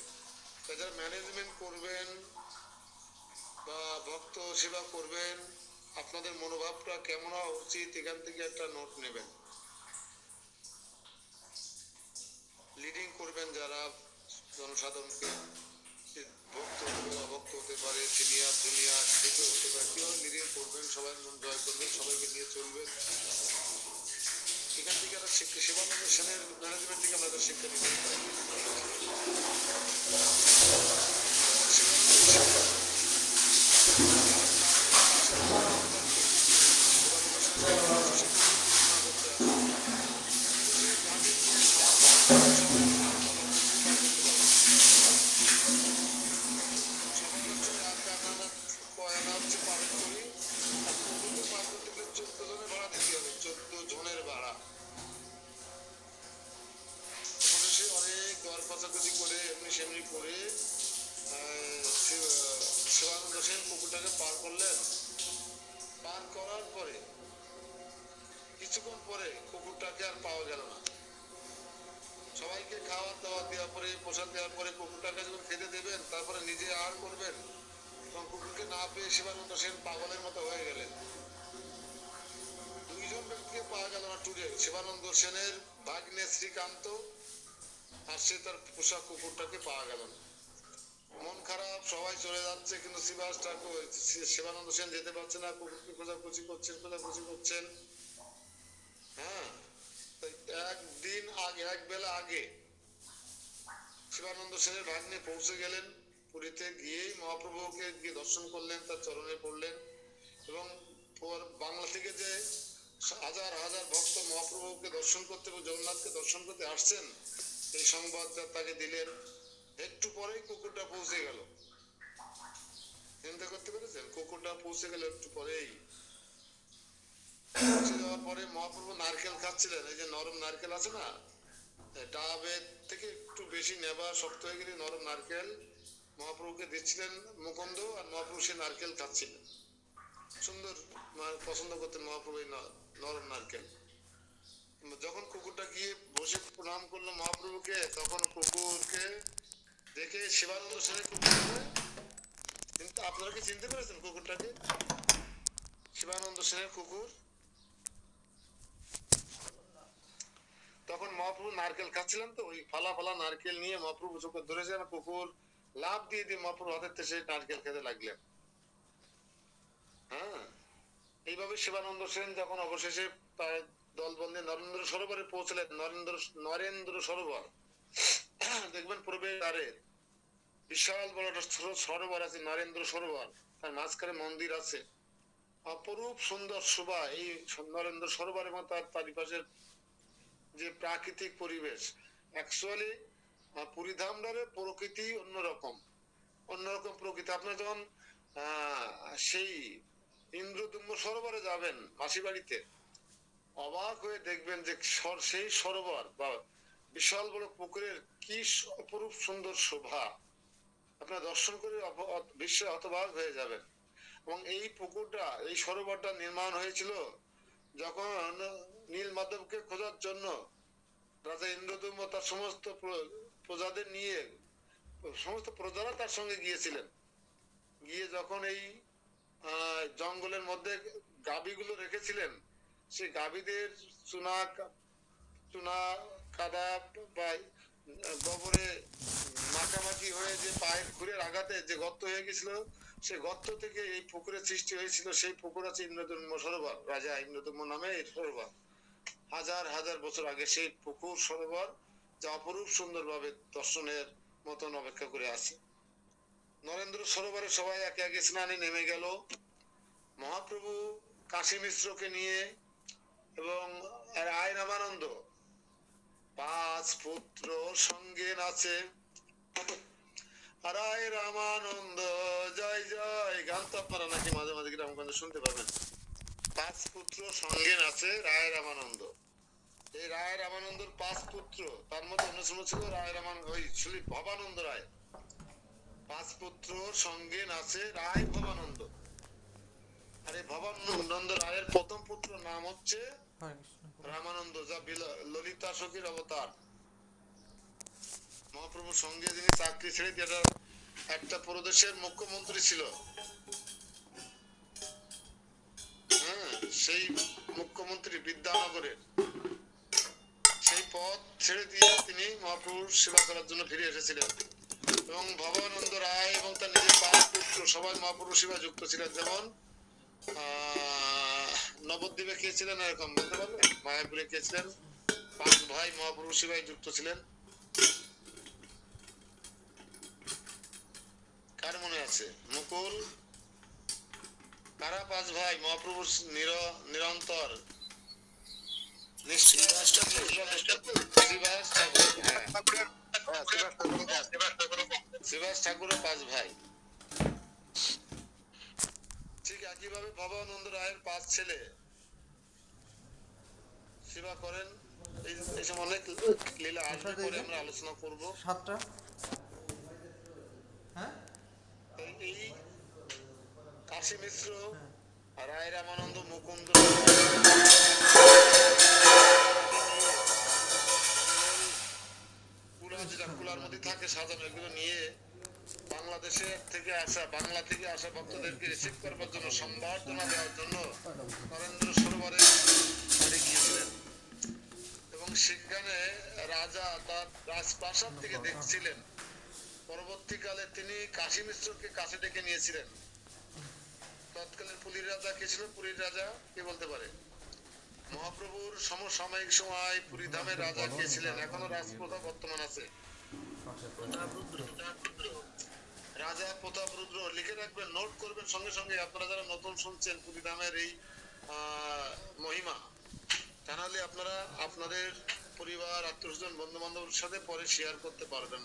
যারা ম্যানেজমেন্ট করবেন বা ভক্ত সেবা করবেন, আপনাদের মনোভাবটা কেমন হওয়া উচিত এখান থেকে একটা নোট নেবেন। লিডিং করবেন যারা জনসাধারণকে, ভক্ত হতে পারে, অভক্ত হতে পারে, সিনিয়র জুনিয়র যেকেউ হতে পারে, কিভাবে লিডিং করবেন, সবাই মন জয় করবেন, সবাইকে নিয়ে চলবেন, এখান থেকে একটা শিক্ষা, সেবানন্দ সেনের ম্যানেজমেন্ট থেকে আমরা একটা শিক্ষা নিতে পারি। অনেক দর কচাকচি করে এমনি সেমনি করে শিবানন্দ সেন পুকুরটাকে পার করলেন। পার করার পরে কিছুক্ষণ পরে কুকুরটাকে আর পাওয়া গেল না। সবাইকে খাওয়া দাওয়া দেওয়ার পরে, প্রসাদ দেওয়ার পরে কুকুরটাকে যখন খেতে দেবেন, তারপরে নিজে আহার করবেন, এবং কুকুরকে না পেয়ে শিবানন্দ সেন পাগলের মতো হয়ে গেলেন। দুইজন ব্যক্তিকে পাওয়া গেল না ট্যুরে, শিবানন্দ সেনের ভাগ্নে শ্রীকান্ত আর সে তার পোষা কুকুরটাকে পাওয়া গেল না। মন খারাপ, সবাই চলে যাচ্ছে, কিন্তু শিবানন্দ সেন যেতে পারছে না, কুকুরকে খোঁজাখুঁজি করছেন। হ্যাঁ, একদিন আগে, এক বেলা আগে শিবানন্দ সেনের ভাগ্নে পৌঁছে গেলেন। পুরীতে গিয়ে মহাপ্রভুকে গিয়ে দর্শন করলেন, তার চরণে পড়লেন, এবং বাংলা থেকে যে হাজার হাজার ভক্ত মহাপ্রভুকে দর্শন করতে এবং জগন্নাথকে দর্শন করতে আসছেন, এই সংবাদটা তাকে দিলেন। একটু পরেই কুকুরটা পৌঁছে গেল। চিন্তা করতে পেরেছেন? কুকুরটা পৌঁছে গেল একটু পরেই। পৌঁছে যাওয়ার পরে মহাপ্রভু নারকেল খাচ্ছিলেন, এই যে নরম নারকেল আছে না, ডাবের থেকে একটু বেশি নেবা, শক্ত হয়ে গেলে নরম নারকেল মহাপ্রভুকে দিচ্ছিলেন মুকুন্দ, আর মহাপ্রভু সে নারকেল খাচ্ছিলেন। সুন্দর পছন্দ করতেন মহাপ্রভু এই নরম নারকেল। যখন কুকুরটা গিয়ে বসে প্রণাম করলো মহাপ্রভুকে, তখন কুকুরকে দেখে শিবানন্দ সেনের কুকুর, কিন্তু আপনারা কি চিনতে পেরেছেন কুকুরটাকে? শিবানন্দ সেনের কুকুর। তখন মহাপ্রভু নারকেল খাচ্ছিলেন, তো ওই ফালা ফালা নারকেল নিয়ে মহাপ্রভু চোখে ধরেছেন, কুকুর লাফ দিয়ে দিয়ে মহাপ্রভু হাতের থেকে নারকেল খেতে লাগলেন। হ্যাঁ, এইভাবে শিবানন্দ সেন যখন অবশেষে তার দলবল নিয়ে নরেন্দ্র সরোবরে পৌঁছলেন, নরেন্দ্র সরোবর দেখবেন পূর্বে দ্বারে বিশাল বড় একটা সরোবর আছে, নরেন্দ্র সরোবর, তার মাঝখানে মন্দির আছে, অপরূপ সুন্দর শোভা এই নরেন্দ্র সরোবর, এবং তার চারিপাশের যে প্রাকৃতিক পরিবেশ। অ্যাকচুয়ালি পুরীধামটারে প্রকৃতি অন্যরকম প্রকৃতি। আপনার যখন সেই ইন্দ্রদুম্ন সরোবরে যাবেন মাসি বাড়িতে, অবাক হয়ে দেখবেন যে সেই সরোবর বা বিশাল বড় পুকুরের কি অপরূপ সুন্দর শোভা, আপনারা দর্শন করে বিশ্বে হতবাক হয়ে যাবেন। এবং এই পুকুরটা, এই সরোবরটা নির্মাণ হয়েছিল যখন নীল মাধবকে খোঁজার জন্য রাজা ইন্দ্রদুম্ন তার সমস্ত প্রজাদের নিয়ে, সমস্ত প্রজারা তার সঙ্গে গিয়েছিলেন। গিয়ে যখন এই জঙ্গলের মধ্যে গাভীগুলো রেখেছিলেন, সেই গাভীদের চুনা কাদা বা গোবরে মাখামাখি হয়ে যে পায়ের খুরের আঘাতে যে গর্ত হয়ে গেছিল, সেই গর্ত থেকে এই পুকুরের সৃষ্টি হয়েছিল। সেই পুকুর আছে ইন্দ্রদুম্ন সরোবর, রাজা ইন্দ্রদুম্ন নামে এই সরোবর। হাজার হাজার বছর আগে সেই পুকুর সরোবর, যা অপরূপ সুন্দর ভাবে দর্শনের মতন অপেক্ষা করে আছে। নরেন্দ্র সরোবরে সবাই একে একে স্নানে নেমে গেল। মহাপ্রভু কাশী মিশ্রকে নিয়ে এবং রায় রামানন্দ, 5 পুত্র সঙ্গে নাচে, রায় রামানন্দ জয় জয়, গান তো আপনারা নাকি মাঝে মাঝে গ্রামগঞ্জে শুনতে পাবেন। 5 পুত্র সঙ্গে নাচে রায় রামানন্দ, এই রায় রামানন্দর 5 পুত্র, তার মধ্যে অন্যতম ছিল রায় ভবানন্দ রায়। 5 পুত্রর সঙ্গে নাচে রায় ভবানন্দ। আর এই ভবানন্দ রায়ের প্রথম পুত্র নাম হচ্ছে রামানন্দ, যা ললিতা সখীর অবতার। মহাপ্রভুর সঙ্গে যিনি চাকরি ছেড়ে দিয়ে একটা প্রদেশের মুখ্যমন্ত্রী ছিল, হ্যাঁ, সেই মুখ্যমন্ত্রী বিদ্যানগরের, সেই পদ ছেড়ে দিয়ে তিনি মহাপ্রভুর সেবা করার জন্য ফিরে এসেছিলেন। এবং ভবানন্দ রায় এবং তার নিজের 5 পুত্র সবাই মহাপ্রভুর সেবায় যুক্ত ছিলেন। যেমন নবদ্বীপে কে ছিলেন এরকম বলতে পারবে? মায়াপুরে কে ছিলেন? 5 ভাই মহাপ্রভুর সেবায় যুক্ত ছিলেন। কার মনে আছে? মুকুল, কারা 5 ভাই মহাপ্রভুর নিরন্তর শ্রীবাস ঠাকুরের 5 ভাই। ঠিক একইভাবে ভবানন্দ রায়ের 5 ছেলে সেবা করেন। এইসব অনেক লীলা আসবে, পরে আমরা আলোচনা করব। 7টা হ্যাঁ এই কাশী মিশ্র, রায় রামানন্দ, মুকুন্দ, কুলার মধ্যে থাকে সাজানো, এগুলো নিয়ে বাংলা থেকে আসা ভক্তদেরকে রিসিভ করবার জন্য, সম্বর্ধনা দেওয়ার জন্য নরেন্দ্র সরোবরে বাড়ি গিয়েছিলেন। এবং সেখানে রাজা তার রাজপ্রাসাদ থেকে দেখছিলেন। পরবর্তীকালে তিনি কাশী মিশ্রকে কাছে ডেকে নিয়েছিলেন। তৎকালীন পুরীর রাজা কে ছিল? পুরীর রাজা কে বলতে পারে? মহাপ্রভুর সমসাময়িক সময় পুরী ধামের রাজা কে ছিলেন? এখনো রাজপ্রথা বর্তমান আছে। রাজা প্রতাপরুদ্র। লিখে রাখবেন, নোট করবেন সঙ্গে সঙ্গে, আপনারা যারা নতুন শুনছেন পুরী ধামের এই মহিমা, তাহলে আপনারা আপনাদের পরিবার, আত্মীয়স্বজন, বন্ধু বান্ধবের সাথে পরে শেয়ার করতে পারবেন।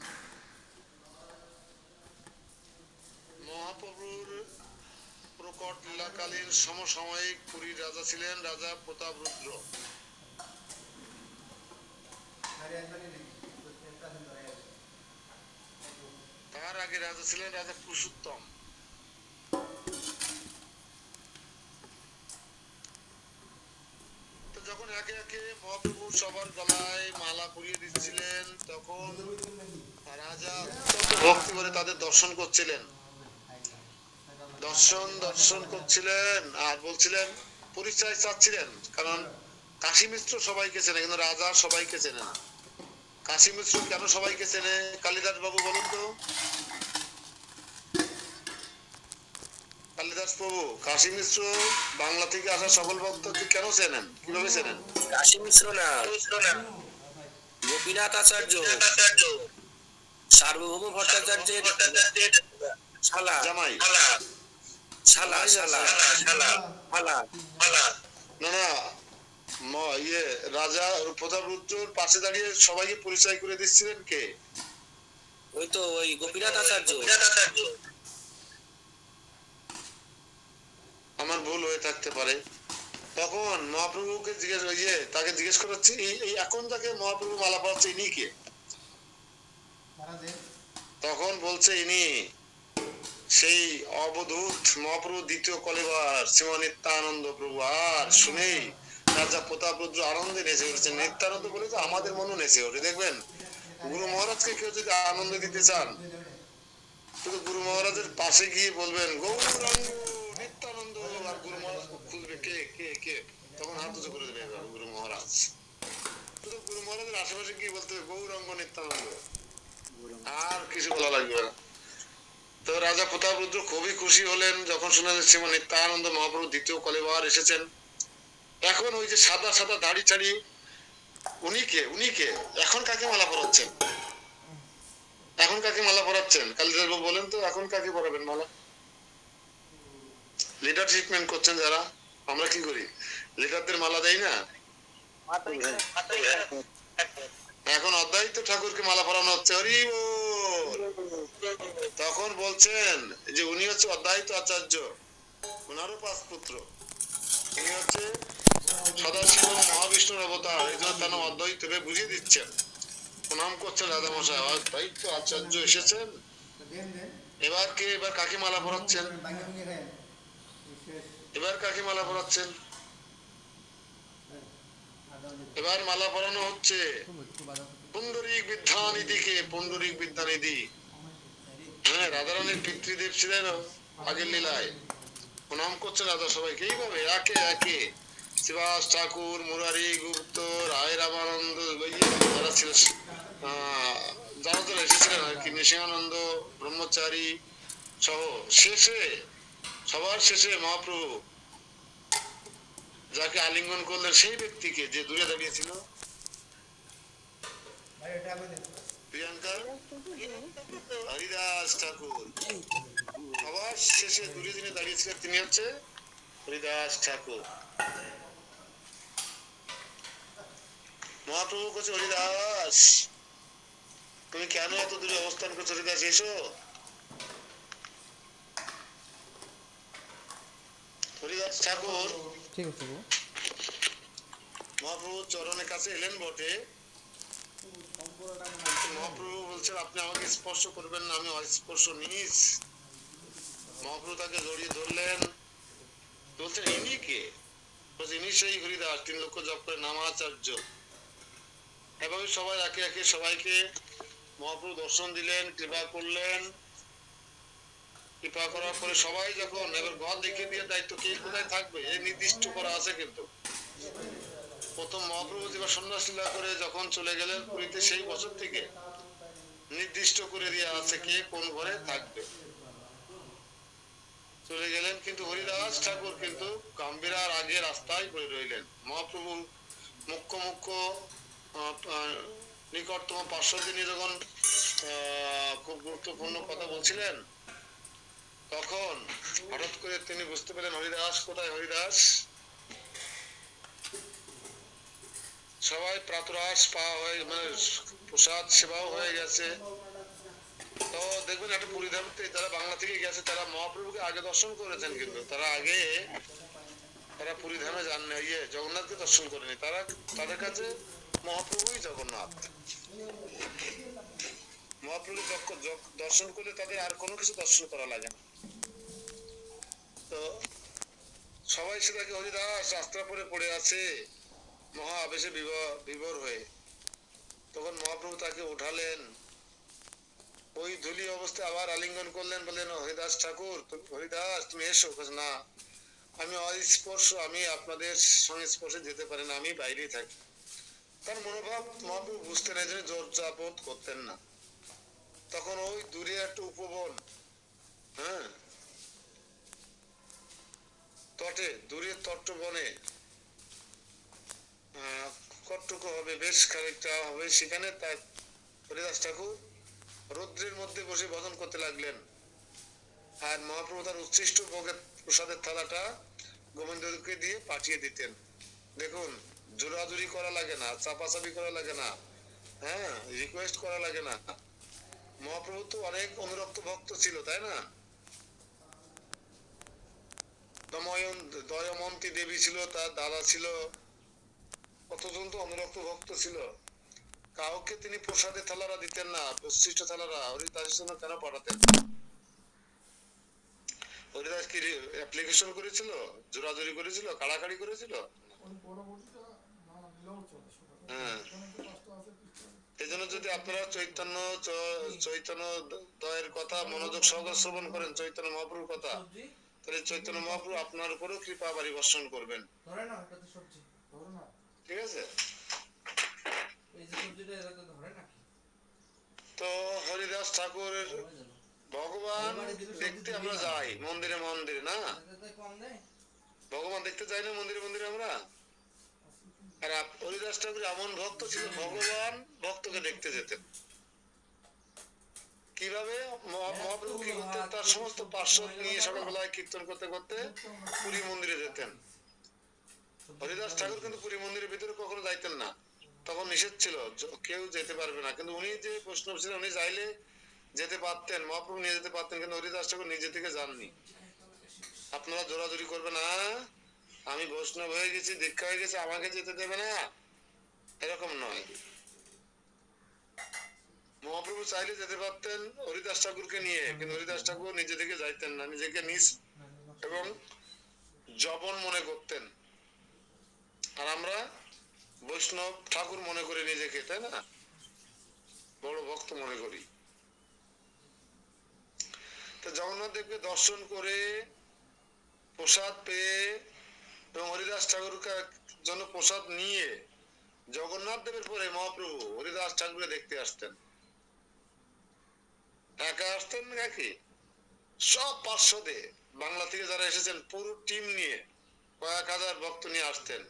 মহাপ্রভুর প্রকট লীলাকালীন সমসাময়িক পুরীর রাজা ছিলেন রাজা প্রতাপরুদ্র। তার আগে রাজা ছিলেন রাজা পুরুষোত্তম। তো যখন একে একে মহাপ্রভু সবার গলায় মালা পরিয়ে দিচ্ছিলেন, তখন রাজা ভক্তি করে তাদের দর্শন করছিলেন, দর্শন করছিলেন আর বলছিলেন, পরিচয় চাচ্ছিলেন। কারণ কাশী মিশ্র সবাইকে চেনে, কিন্তু রাজা সবাইকে চেনে না। কাশী মিশ্র কেন সবাইকে চেনে? কালিদাস বাবু বলুন তো। কালিদাস প্রভু, কাশী মিশ্র বাংলা থেকে আসা সকল ভক্তকে কেন চেনেন? কিভাবে চেনেন? কাশী মিশ্র না, গোপীনাথ আচার্য, সার্বভৌম ভট্টাচার্যের শালা, জামাই। শালা শালা শালা শালা। না না, রাজা প্রতাপরুদ্রর পাশে দাঁড়িয়ে সবাইকে পরিচয় করে দিচ্ছিলেন কে? ওই তো ওই গোপীনাথ আচার্য। আমার ভুল হয়ে থাকতে পারে। তখন মহাপ্রভুকে তাকে জিজ্ঞেস করাচ্ছি, এই এখন তাকে মহাপ্রভু মালা পড়াচ্ছে, ইনি কে? তখন বলছে, ইনি সেই অবধূত মহাপ্রভু দ্বিতীয় কলেবার শ্রীমান নিত্যানন্দ প্রভু। আর শুনেই রাজা প্রতাপরুদ্র আনন্দে নেচে উঠেছেন। নিত্যানন্দ বলে তো আমাদের মনও নেচে ওঠে। দেখবেন, গুরু মহারাজকে কেউ যদি আনন্দ দিতে চান, শুধু গুরু মহারাজের পাশে গিয়ে বলবেন গৌরাঙ্গ নিত্যানন্দ, আর গুরু মহারাজ খুঁজবে কে কে কে, তখন হাত উঁচু করে দেবে গুরু মহারাজ। শুধু গুরু মহারাজের আশেপাশে গিয়ে বলতে হবে গৌরাঙ্গ নিত্যানন্দ, আর কিছু বলা লাগবে না। তো রাজা প্রতাপরুদ্র খুবই খুশি হলেন যখন শুনলেন শ্রীমান নিত্যানন্দ মহাপ্রভু দ্বিতীয় কলেবার এসেছেন। এখন ওই যে সাদা সাদা দাড়ি ছাড়ি, উনি কে? এখন কাকে মালা পরাচ্ছেন? কালিদাস বাবু বলেন তো, এখন কাকে পরাবেন মালা? লিডার ট্রিটমেন্ট করছেন যারা, আমরা কি করি? লিডারদের মালা দেই না। এখন অদ্বৈত ঠাকুরকে মালা পরানো হচ্ছে। হরি বল। তখন বলছেন যে উনি হচ্ছে অদ্বৈত আচার্য, ওনারও 5 পুত্র। উনি হচ্ছে সদাশিব মহারাজ। মহাবিষ্ণুর অবতার, এই জন্য তার নাম অদ্বৈত দেব বুঝিয়ে দিচ্ছেন, প্রণাম করছেন রাধামশাই। তাই তো আচার্য এসেছেন। এবার কাকে মালা পরাচ্ছেন? এবার কাকে মালা পরাচ্ছেন? এবার মালা পরানো হচ্ছে পুণ্ডরীক বিদ্যানিধিকে, পুণ্ডরীক বিদ্যানিধি। হ্যাঁ, রাধারানীর পিতৃদেব ছিলেন আগের লীলায়। প্রণাম করছে রাধা সবাইকে এইভাবে একে একে। শ্রীবাস ঠাকুর, মুরারি গুপ্ত, রায় রামানন্দ, যারা ছিল যারা যারা এসেছিলেন আর কি, নৃসিংহানন্দ ব্রহ্মচারী সহ শেষে, সবার শেষে মহাপ্রভু যাকে আলিঙ্গন করলেন সেই ব্যক্তিকে যে দূরে দাঁড়িয়েছিল, প্রিয়াঙ্কা হরিদাস ঠাকুর। সবার শেষে দূরে যিনি দাঁড়িয়েছিলেন তিনি হচ্ছে হরিদাস ঠাকুর। মহাপ্রভু বলছে, হরিদাস তুমি কেন এত দূরে অবস্থান করছো? হরিদাস এসো। হরিদাস ঠাকুর মহাপ্রভুর চরণের কাছে এলেন বটে। মহাপ্রভু বলছেন, আপনি আমাকে স্পর্শ করবেন না, আমি অস্পর্শ নিজ। মহাপ্রভু তাকে জড়িয়ে ধরলেন, বলছেন ইনি কে? বলছে ইনি সেই হরিদাস, 3 লক্ষ জপ করে নামাচার্য। এভাবে সবাই একে একে সবাইকে মহাপ্রভু দর্শন দিলেন, কৃপা করলেন। কৃপা করার পরে সবাই যখন এবার ঘর দেখিয়ে দিয়ে দায়িত্ব কে কোথায় থাকবে এই নির্দিষ্ট করা আছে। কিন্তু প্রথম মহাপ্রভু যেবার সন্ন্যাস লীলা করে যখন চলে গেলেন পুরীতে, সেই বছর থেকে নির্দিষ্ট করে দেওয়া আছে কে কোন ঘরে থাকবে। চলে গেলেন, কিন্তু হরিদাস ঠাকুর কিন্তু গাম্ভীরার আগে রাস্তায় পড়ে রইলেন। মহাপ্রভু মুখ্য মুখ্য নিকটতম পার্শ্বদের নিয়ে যখন খুব গুরুত্বপূর্ণ কথা বলছিলেন, তখন হঠাৎ করে তিনি বুঝতে পেরেন হরিদাস কোথায়। হরিদাস সবাই প্রাতরাস পাওয়া হয়ে, মানে প্রসাদ সেবাও হয়ে গেছে। তো দেখবেন একটা পরিধানতে যারা বাংলা থেকে গেছে তারা মহাপ্রভুকে আগে দর্শন করেছেন, কিন্তু তারা পরিধানে যান না, জগন্নাথকে দর্শন করেনি। তাদের কাছে মহাপ্রভুই জগন্নাথ। মহাপ্রভু দর্শন করলে তাদের আর কোনো কিছু দর্শন করা লাগে না। তো সবাই সেটাকে হরিদাস রাস্তা পরে পড়ে আছে মহা আবেশে বিভোর হয়ে। তখন মহাপ্রভু তাকে উঠালেন, ওই ধুলি অবস্থায় আবার আলিঙ্গন করলেন, বললেন হরিদাস ঠাকুর, হরিদাস তুমি এসো। না, আমি অস্পর্শ, আমি আপনাদের সংস্পর্শে যেতে পারি না, আমি বাইরেই থাকি। তার মনোভাব মহাপ্রভু বুঝতেন, এই জন্য জোরজাবোধ করতেন না। তখন ওই দূরে একটা উপবন, হ্যাঁ তটে, দূরে তট্টবনে কতটুকু হবে, বেশ খানিকটা হবে, সেখানে তার হরিদাস ঠাকুর রৌদ্রের মধ্যে বসে ভজন করতে লাগলেন। আর মহাপ্রভু তার উচ্ছিষ্ট ভোগের প্রসাদের থালাটা গোবিন্দকে দিয়ে পাঠিয়ে দিতেন। দেখুন, জোরাজুরি করা লাগে না, চাপাচাপি করা লাগে না, হ্যাঁ রিকোয়েস্ট করা লাগে না। মহাপ্রভু তো অনেক অনুরক্ত ভক্ত ছিল, তাই না? দয়মন্তী দেবী ছিল, তার দাদা ছিল, কতজন তো অনুরক্ত ভক্ত ছিল। কাউকে তিনি প্রসাদের থালারা দিতেন না, উচ্ছিষ্ট থালারা হরিদাসের জন্য কেন পাঠাতেন? হরিদাস কি অ্যাপ্লিকেশন করেছিল, জোরাজুরি করেছিল, কাড়াকাড়ি করেছিল? হ্যাঁ, এই জন্য যদি আপনারা চৈতন্য দয়ের কথা মনোযোগ সহকারে শ্রবণ করেন, চৈতন্য মহাপ্রভুর কথা, তাহলে চৈতন্য মহাপ্রভু আপনার উপরেও কৃপা বাড়ি বর্ষণ করবেন। ঠিক আছে? তো হরিদাস ঠাকুরের ভগবান দেখতে আমরা যাই মন্দিরে মন্দিরে, না ভগবান দেখতে যাই না মন্দিরে মন্দিরে আমরা। আর হরিদাস ঠাকুর এমন ভক্ত ছিল, ভগবান ভক্তকে দেখতে যেতেন। কিভাবে? মহাপ্রভু কি করতেন, তার সমস্ত পার্শ্বদ নিয়ে সকালবেলায় কীর্তন করতে করতে পুরী মন্দিরে যেতেন। হরিদাস ঠাকুর কিন্তু পুরী মন্দিরের ভিতরে কখনো যাইতেন না, তখন নিষেধ ছিল, কেউ যেতে পারবে না। কিন্তু উনি যে বৈষ্ণব ছিলেন, উনি চাইলে যেতে পারতেন, মহাপ্রভু নিয়ে যেতে পারতেন, কিন্তু হরিদাস ঠাকুর নিজে থেকে যাননি। আপনারা জোরাজুরি করবেন না, আমি আমি বৈষ্ণব হয়ে গেছি, দীক্ষা হয়ে গেছে, আমাকে যেতে দেবে না, এরকম নয়। মহাপ্রভু চাইলে যেতে পারতেন হরিদাস ঠাকুরকে নিয়ে, কিন্তু হরিদাস ঠাকুর নিজে থেকে যাইতেন না, নিজেকে নিজ এবং জবন মনে করতেন। আর আমরা বৈষ্ণব ঠাকুর মনে করি নিজেকে, তাই না, বড় ভক্ত মনে করি। তো জগন্নাথ দেবকে দর্শন করে প্রসাদ পেয়ে এবং হরিদাস ঠাকুরকে জন্য প্রসাদ নিয়ে জগন্নাথ দেবের পরে মহাপ্রভু হরিদাস ঠাকুরকে দেখতে আসতেন। একা আসতেন নাকি, সব পার্শ্বদে বাংলা থেকে যারা এসেছেন পুরো টিম নিয়ে কয়েক হাজার ভক্ত নিয়ে আসতেন।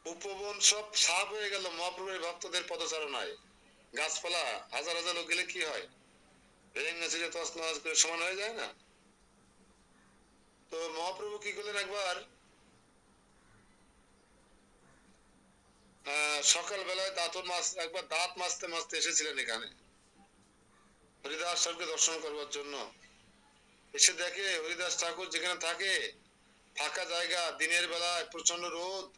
উপবন সব সাফ হয়ে গেল মহাপ্রভুর ভক্তদের পদচারণায়। গাছপালা হাজার হাজার লোক গেলে কি হয়, ভেঙে ছিঁড়ে তছনছ করে সমান হয়ে যায় না। তো মহাপ্রভু কি করলেন, একবার সকাল বেলায় একবার দাঁত মাজতে মাজতে এসেছিলেন এখানে হরিদাস ঠাকুরকে দর্শন করবার জন্য। এসে দেখে হরিদাস ঠাকুর যেখানে থাকে ফাঁকা জায়গা, দিনের বেলায় প্রচন্ড রোদ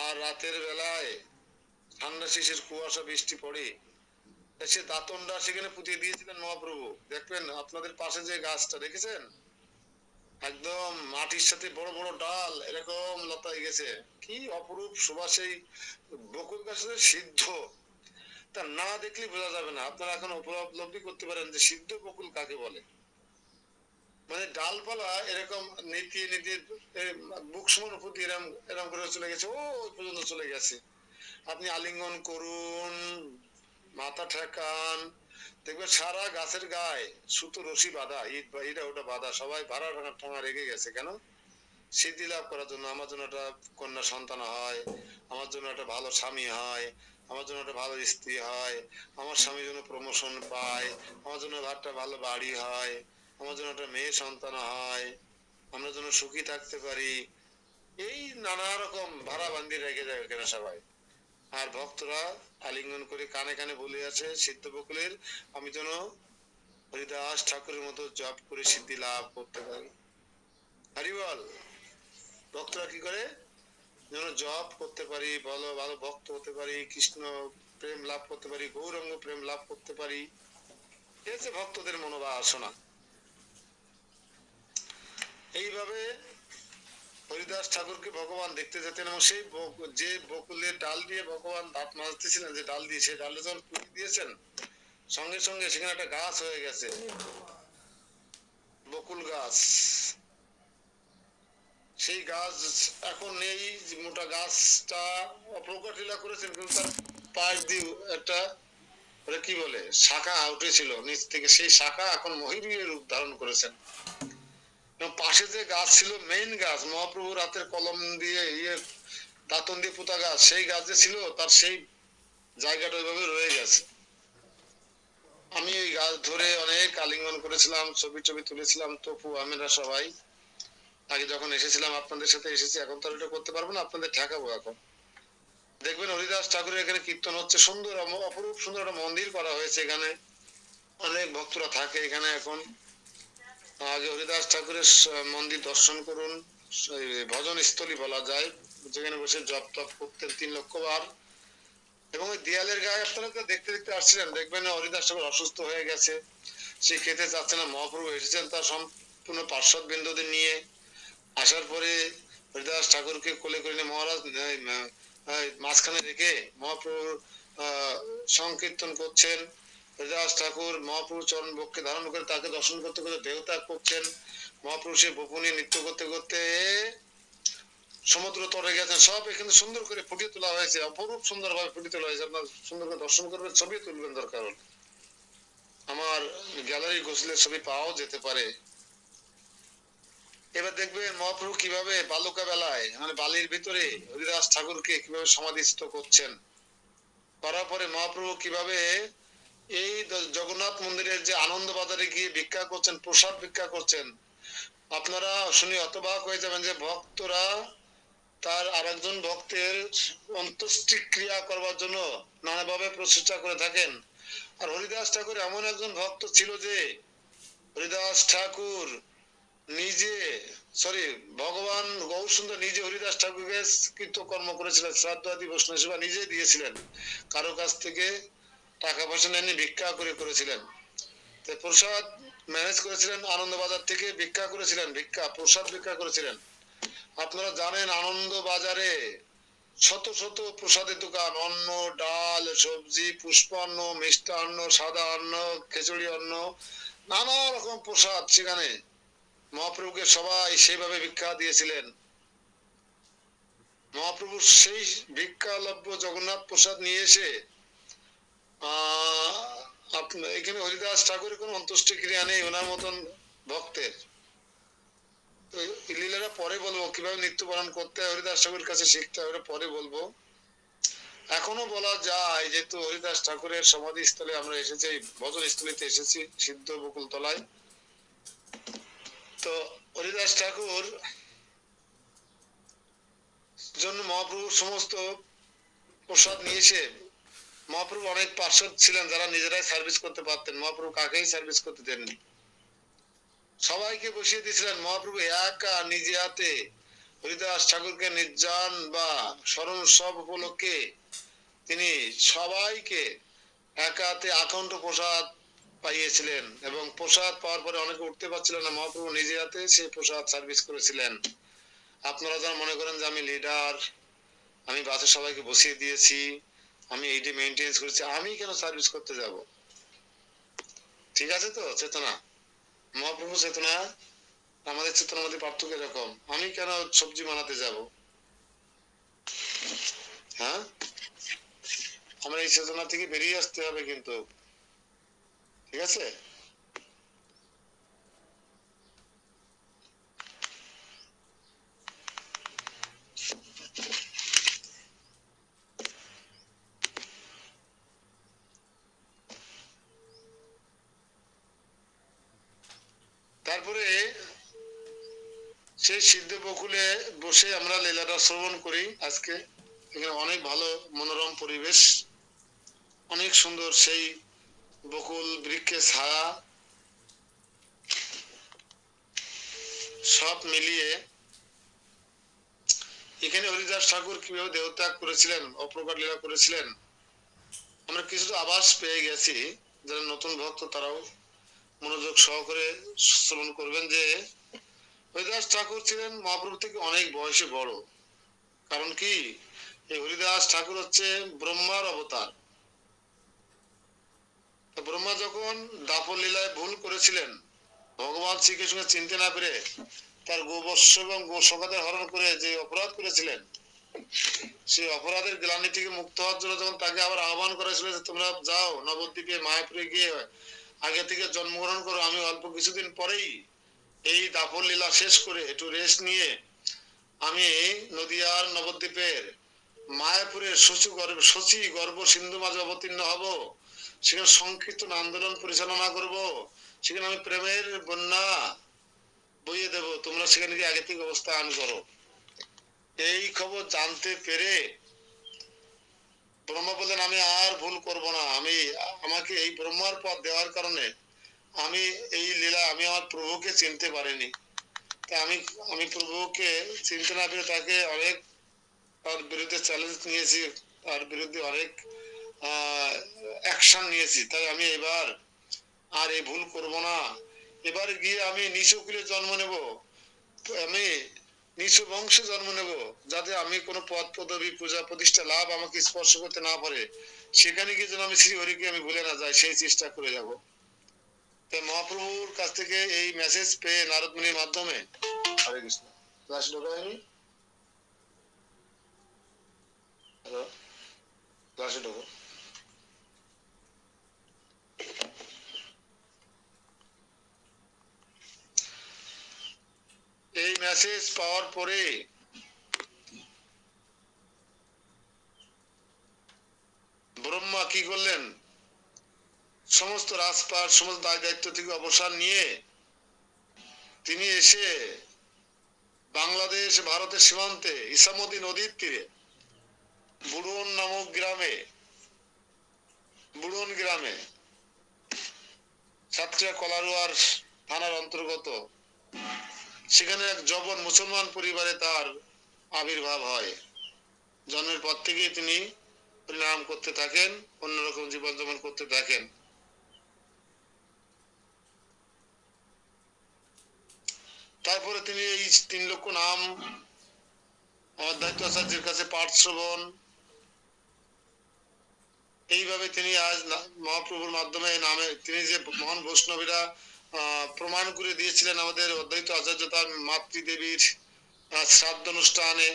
আর রাতের বেলায় ঠান্ডা শিশির কুয়াশা বৃষ্টি পড়ে, সে দাঁতনটা সেখানে পুঁতিয়ে দিয়েছিলেন মহাপ্রভু। দেখবেন আপনাদের পাশে যে গাছটা দেখেছেন, একদম মাটির সাথে বড় বড় ডাল এরকম লতায় গেছে, কি অপরূপ সুবাস। এই বকুল গাছের সিদ্ধ, তা না দেখলে বোঝা যাবে না। আপনারা এখন উপলব্ধি করতে পারেন যে সিদ্ধ বকুল কাকে বলে। মানে ডালপালা এরকম নীতি নীতি বুক সমান উপর দিয়ে এরম এরম করে চলে গেছে, ওই পর্যন্ত চলে গেছে। আপনি আলিঙ্গন করুন, মাথা ঠেকান, দেখবেন সারা গাছের গায়ে সুতো রশি বাঁধা, ইট বা এটা ওটা বাঁধা, সবাই ভাড়া ঠাঙা রেখে গেছে। কেন? সিদ্ধি লাভ করার জন্য, আমার জন্য একটা কন্যা সন্তান হয়, আমার জন্য একটা ভালো স্বামী হয়, আমার জন্য একটা ভালো স্ত্রী হয়, আমার স্বামীর জন্য প্রমোশন পায়, আমার জন্য একটা ভালো বাড়ি হয়, আমার জন্য একটা মেয়ে সন্তান হয়, আমরা যেন সুখী থাকতে পারি। এই নানা রকম ভাড়া বান্ধি রেখে যায় এখানে সবাই। আর ভক্তরা আলিঙ্গন করে কানে কানে বলে আছে সিদ্ধ বকুলের, আমি যেন হরিদাস ঠাকুরের মতো জপ করে সিদ্ধি লাভ করতে পারি। হরি বল। ভক্তরা কি করে, যেন জপ করতে পারি, ভালো ভালো ভক্ত হতে পারি, কৃষ্ণ প্রেম লাভ করতে পারি, গৌরাঙ্গ প্রেম লাভ করতে পারি। এই যে ভক্তদের মনোবাসনা। এইভাবে হরিদাস ঠাকুরকে ভগবান দেখতে যেতেন এবং সেই যে বকুলের ডাল দিয়ে ভগবান দাঁত মাজতেছিলেন, যে ডাল দিয়ে, সেই ডালে যখন পুঁতি দিয়েছেন সঙ্গে সঙ্গে সেখানে একটা গাছ হয়ে গেছে, বকুল গাছ। সেই গাছ এখন নেই, মোটা গাছটা অপ্রকাটিলা করেছেন, কিন্তু তার পাশ দিয়ে একটা কি বলে শাখা উঠেছিল নিচ থেকে, সেই শাখা এখন মহিমীয় রূপ ধারণ করেছেন। এবং পাশে যে গাছ ছিল মেইন গাছ, মহাপ্রভু রাতের কলম দিয়ে দাঁতন দিয়ে পোতা গাছ, সেই গাছ যে ছিল তার সেই জায়গাটা ওইভাবে রয়ে গেছে। আমি ওই গাছ ধরে অনেক আলিঙ্গন করেছিলাম, ছবি টবি তুলেছিলাম, তপু আমরা সবাই। আগে যখন এসেছিলাম আপনাদের সাথে এসেছি, এখন তো এটা করতে পারবো না, আপনাদের ঠেকাবো। এখন দেখবেন হরিদাস ঠাকুরের এখানে কীর্তন হচ্ছে, সুন্দর অপরূপ সুন্দর একটা মন্দির করা হয়েছে এখানে, অনেক ভক্তরা থাকে এখানে এখন। আগে হরিদাস ঠাকুরের মন্দির দর্শন করুন, ভজন স্থলী বলা যায়, যেখানে বসে জপ তপ করতেন 3 লক্ষ বার। এবং ওই দেয়ালের গায়ে আপনারা তো দেখতে দেখতে আসছিলেন, দেখবেন হরিদাস ঠাকুর অসুস্থ হয়ে গেছে, সে খেতে চাচ্ছে না, মহাপ্রভু এসেছেন তার সম্পূর্ণ পার্শ্বদ বিন্দুদের নিয়ে। আসার পরে হরিদাস ঠাকুরকে কোলে করে নিয়ে মহারাজ মাঝখানে রেখে মহাপ্রভুর সংকীর্তন করছেন। হরিদাস ঠাকুর মহাপ্রভু চরণ বক্ষে ধারণ করে তাকে দর্শন করতে করতে দেহত্যাগ করছেন। মহাপ্রভু সে গোপনে নৃত্য করতে করতে সমুদ্র তরে গেছেন। সব এখানে সুন্দর করে ফুটিয়ে তোলা হয়েছে, অপরূপ সুন্দর ভাবে ফুটিয়ে তোলা হয়েছে। আপনার সুন্দর করে দর্শন করবেন, ছবি তুলবেন, দরকার হলে আমার গ্যালারি গোছলের ছবি পাওয়াও যেতে পারে। এবার দেখবেন মহাপ্রভু কিভাবে বালুকা বেলায়, মানে বালির ভিতরে হরিদাস ঠাকুরকে কিভাবে সমাধিস্থ করছেন। করার পরে মহাপ্রভু কিভাবে এই জগন্নাথ মন্দিরের যে আনন্দ বাজারে গিয়ে ভিক্ষা করছেন, প্রসাদ ভিক্ষা করছেন। আপনারা শুনে হতবাক হয়ে যাবেন যে ভক্তরা তার আরেকজন ভক্তের অন্ত্যেষ্টি ক্রিয়া করবার জন্য নানাভাবে প্রচেষ্টা করে থাকেন। আর হরিদাস ঠাকুর এমন একজন ভক্ত ছিল যে হরিদাস ঠাকুর নিজে ভগবান গৌরসুন্দর নিজে হরিদাস ঠাকুরকে কৃতকর্ম করেছিলেন, শ্রাদ্ধ আদি বৈষ্ণব সেবা নিজেই দিয়েছিলেন, কারো কাছ থেকে টাকা পয়সা নেননি, ভিক্ষা করে করেছিলেন। তো প্রসাদ ম্যানেজ করেছিলেন, আনন্দবাজার থেকে ভিক্ষা করেছিলেন, প্রসাদ ভিক্ষা করেছিলেন। আপনারা জানেন আনন্দ বাজারে শত শত প্রসাদের দোকান, অন্ন, ডাল, সবজি, পুষ্পান্ন, মিষ্টান্ন, সাদা অন্ন, খিচুড়ি অন্ন, নানা রকম প্রসাদ সেখানে মহাপ্রভুকে সবাই সেইভাবে ভিক্ষা দিয়েছিলেন। মহাপ্রভু সেই ভিক্ষালব্য জগন্নাথ প্রসাদ নিয়ে এসে এখানে হরিদাস ঠাকুরের কোন অন্ত্যেষ্টি ক্রিয়া নেই ওনার মতন ভক্তের। তো এই লীলাটা পরে বলবো, কিভাবে নিত্য পালন করতে হয় হরিদাস ঠাকুরের কাছে শিখতে হয় ওটা পরে বলবো। এখনো বলা যায় যেহেতু হরিদাস ঠাকুরের সমাধি স্থলে আমরা এসেছি, ভজন স্থলিতে এসেছি সিদ্ধ বকুল তলায়। তো হরিদাস ঠাকুর জন্য মহাপ্রভুর সমস্ত প্রসাদ নিয়েছে। মহাপ্রভু অনেক পার্ষদ ছিলেন যারা নিজেরাই সার্ভিস করতে পারতেন, মহাপ্রভু কাকেই সার্ভিস করতে দেননি, সবাইকে বসিয়ে দিয়েছিলেন। মহাপ্রভু একা নিজে হাতে হরিদাস ঠাকুরকে নির্জন বা স্মরণ উৎসব উপলক্ষে তিনি সবাইকে একা হাতে আখণ্ড প্রসাদ পাইয়েছিলেন, এবং প্রসাদ পাওয়ার পরে অনেকে উঠতে পারছিলেন না, মহাপ্রভু নিজে হাতে সেই প্রসাদ সার্ভিস করেছিলেন। আপনারা যারা মনে করেন যে আমি লিডার, আমি বাসে সবাইকে বসিয়ে দিয়েছি, আমি এইটি মেনটেন্স করেছি, আমি কেন সার্ভিস করতে যাব? ঠিক আছে তো চেতনা, মহাপ্রভু চেতনা আমাদের চেতনার মধ্যে পার্থক্য এরকম, আমি কেন সবজি বানাতে যাব? হ্যাঁ, আমরা এই চেতনা থেকে বেরিয়ে আসতে হবে কিন্তু, ঠিক আছে? তারপরে সেই সিদ্ধ বকুলে বসে আমরা লীলাটা শ্রবণ করি আজকে। এখানে অনেক ভালো মনোরম পরিবেশ, অনেক সুন্দর সেই বকুল বৃক্ষের ছায়া, সব মিলিয়ে এখানে হরিদাস ঠাকুর কিভাবে দেহত্যাগ করেছিলেন, অপ্রকার লীলা করেছিলেন, আমরা কিছুটা আভাস পেয়ে গেছি। যারা নতুন ভক্ত তারাও মনোযোগ সহকারে শ্রবণ করবেন যে হরিদাস ঠাকুর ছিলেন মহাপ্রভু থেকে অনেক বয়সে বড়। কারণ কি, এই হরিদাস ঠাকুর হচ্ছে ব্রহ্মার অবতার। ব্রহ্মা যখন দাপর লীলায় ভুল করেছিলেন, ভগবান শ্রীকৃষ্ণকে চিনতে না পেরে তার গোবৎস এবং গোসখাদের হরণ করে যে অপরাধ করেছিলেন, সেই অপরাধের গ্লানি থেকে মুক্ত হওয়ার জন্য যখন তাকে আবার আহ্বান করা ছিল যে তোমরা যাও নবদ্বীপে মায়াপুরে গিয়ে আগে থেকে জন্মগ্রহণ করো, আমি অল্প কিছুদিন পরেই এই দাপর লীলা শেষ করে একটু রেস্ট নিয়ে আমি নদিয়ার নবদ্বীপের মায়াপুরের শচী গর্ভ সিন্ধু মাঝে অবতীর্ণ হব, সেখানে সংকীর্তন আন্দোলন পরিচালনা করব, সেখানে আমি প্রেমের বন্যা বইয়ে দেব, তোমরা সেখানে গিয়ে আগে থেকে অবস্থান করো। এই খবর জানতে পেরে ব্রহ্মা বললেন আমি আর ভুল করব না, আমাকে এই ব্রহ্মার পদ দেওয়ার কারণে আমি এই লীলা আমি আমার প্রভুকে চিনতে পারিনি। তাই আমি প্রভুকে চিনতে না পেরে তাকে অনেক তার বিরুদ্ধে চ্যালেঞ্জ নিয়েছি, তার বিরুদ্ধে অনেক অ্যাকশন নিয়েছি। তাই আমি এবার আর এই ভুল করব না, এবার গিয়ে আমি নিচু কুলে জন্ম নেব, আমি নিচু বংশে জন্ম নেব, যাতে আমি কোনো পদ পদবী পূজা প্রতিষ্ঠা লাভ আমাকে স্পর্শ করতে না পারে, সেখানে গিয়ে যেন আমি শ্রী হরিকে আমি ভুলে না যাই, সেই চেষ্টা করে যাব। তাই মহাপ্রভুর কাছ থেকে এই মেসেজ পেয়ে নারদ মুনির মাধ্যমে, হরে কৃষ্ণ, ক্লাস ঢোকা হয়নি, হ্যালো, ক্লাসে ঢোকো। এই মেসেজ পাওয়ার পরে ব্রহ্মা কি করলেন, সমস্ত রাজপাট সমস্ত দায় দায়িত্ব থেকে অবসর নিয়ে তিনি এসে বাংলাদেশ ভারতের সীমান্তে ইসামতি নদীর তীরে বুড়ন নামক গ্রামে, বুড়ন গ্রামে সাতক্ষীরা কলারুয়ার থানার অন্তর্গত সেখানে এক জবন মুসলমান পরিবারে তার আবির্ভাব হয়। জন্মের পর থেকেই তিনি হরিনাম করতে থাকেন, অন্যরকম জীবনযাপন করতে থাকেন। তারপরে তিনি এই 3 লক্ষ নাম অদ্বৈত আচার্যের কাছে পাঠ শ্রবণ, এইভাবে তিনি আজ মহাপ্রভুর মাধ্যমে নামে তিনি যে মহান বৈষ্ণবীরা প্রমাণ করে দিয়েছিলেন আমাদের অদ্বৈত আচার্য তার মাতৃদেবীর শ্রাদ্ধ অনুষ্ঠানে,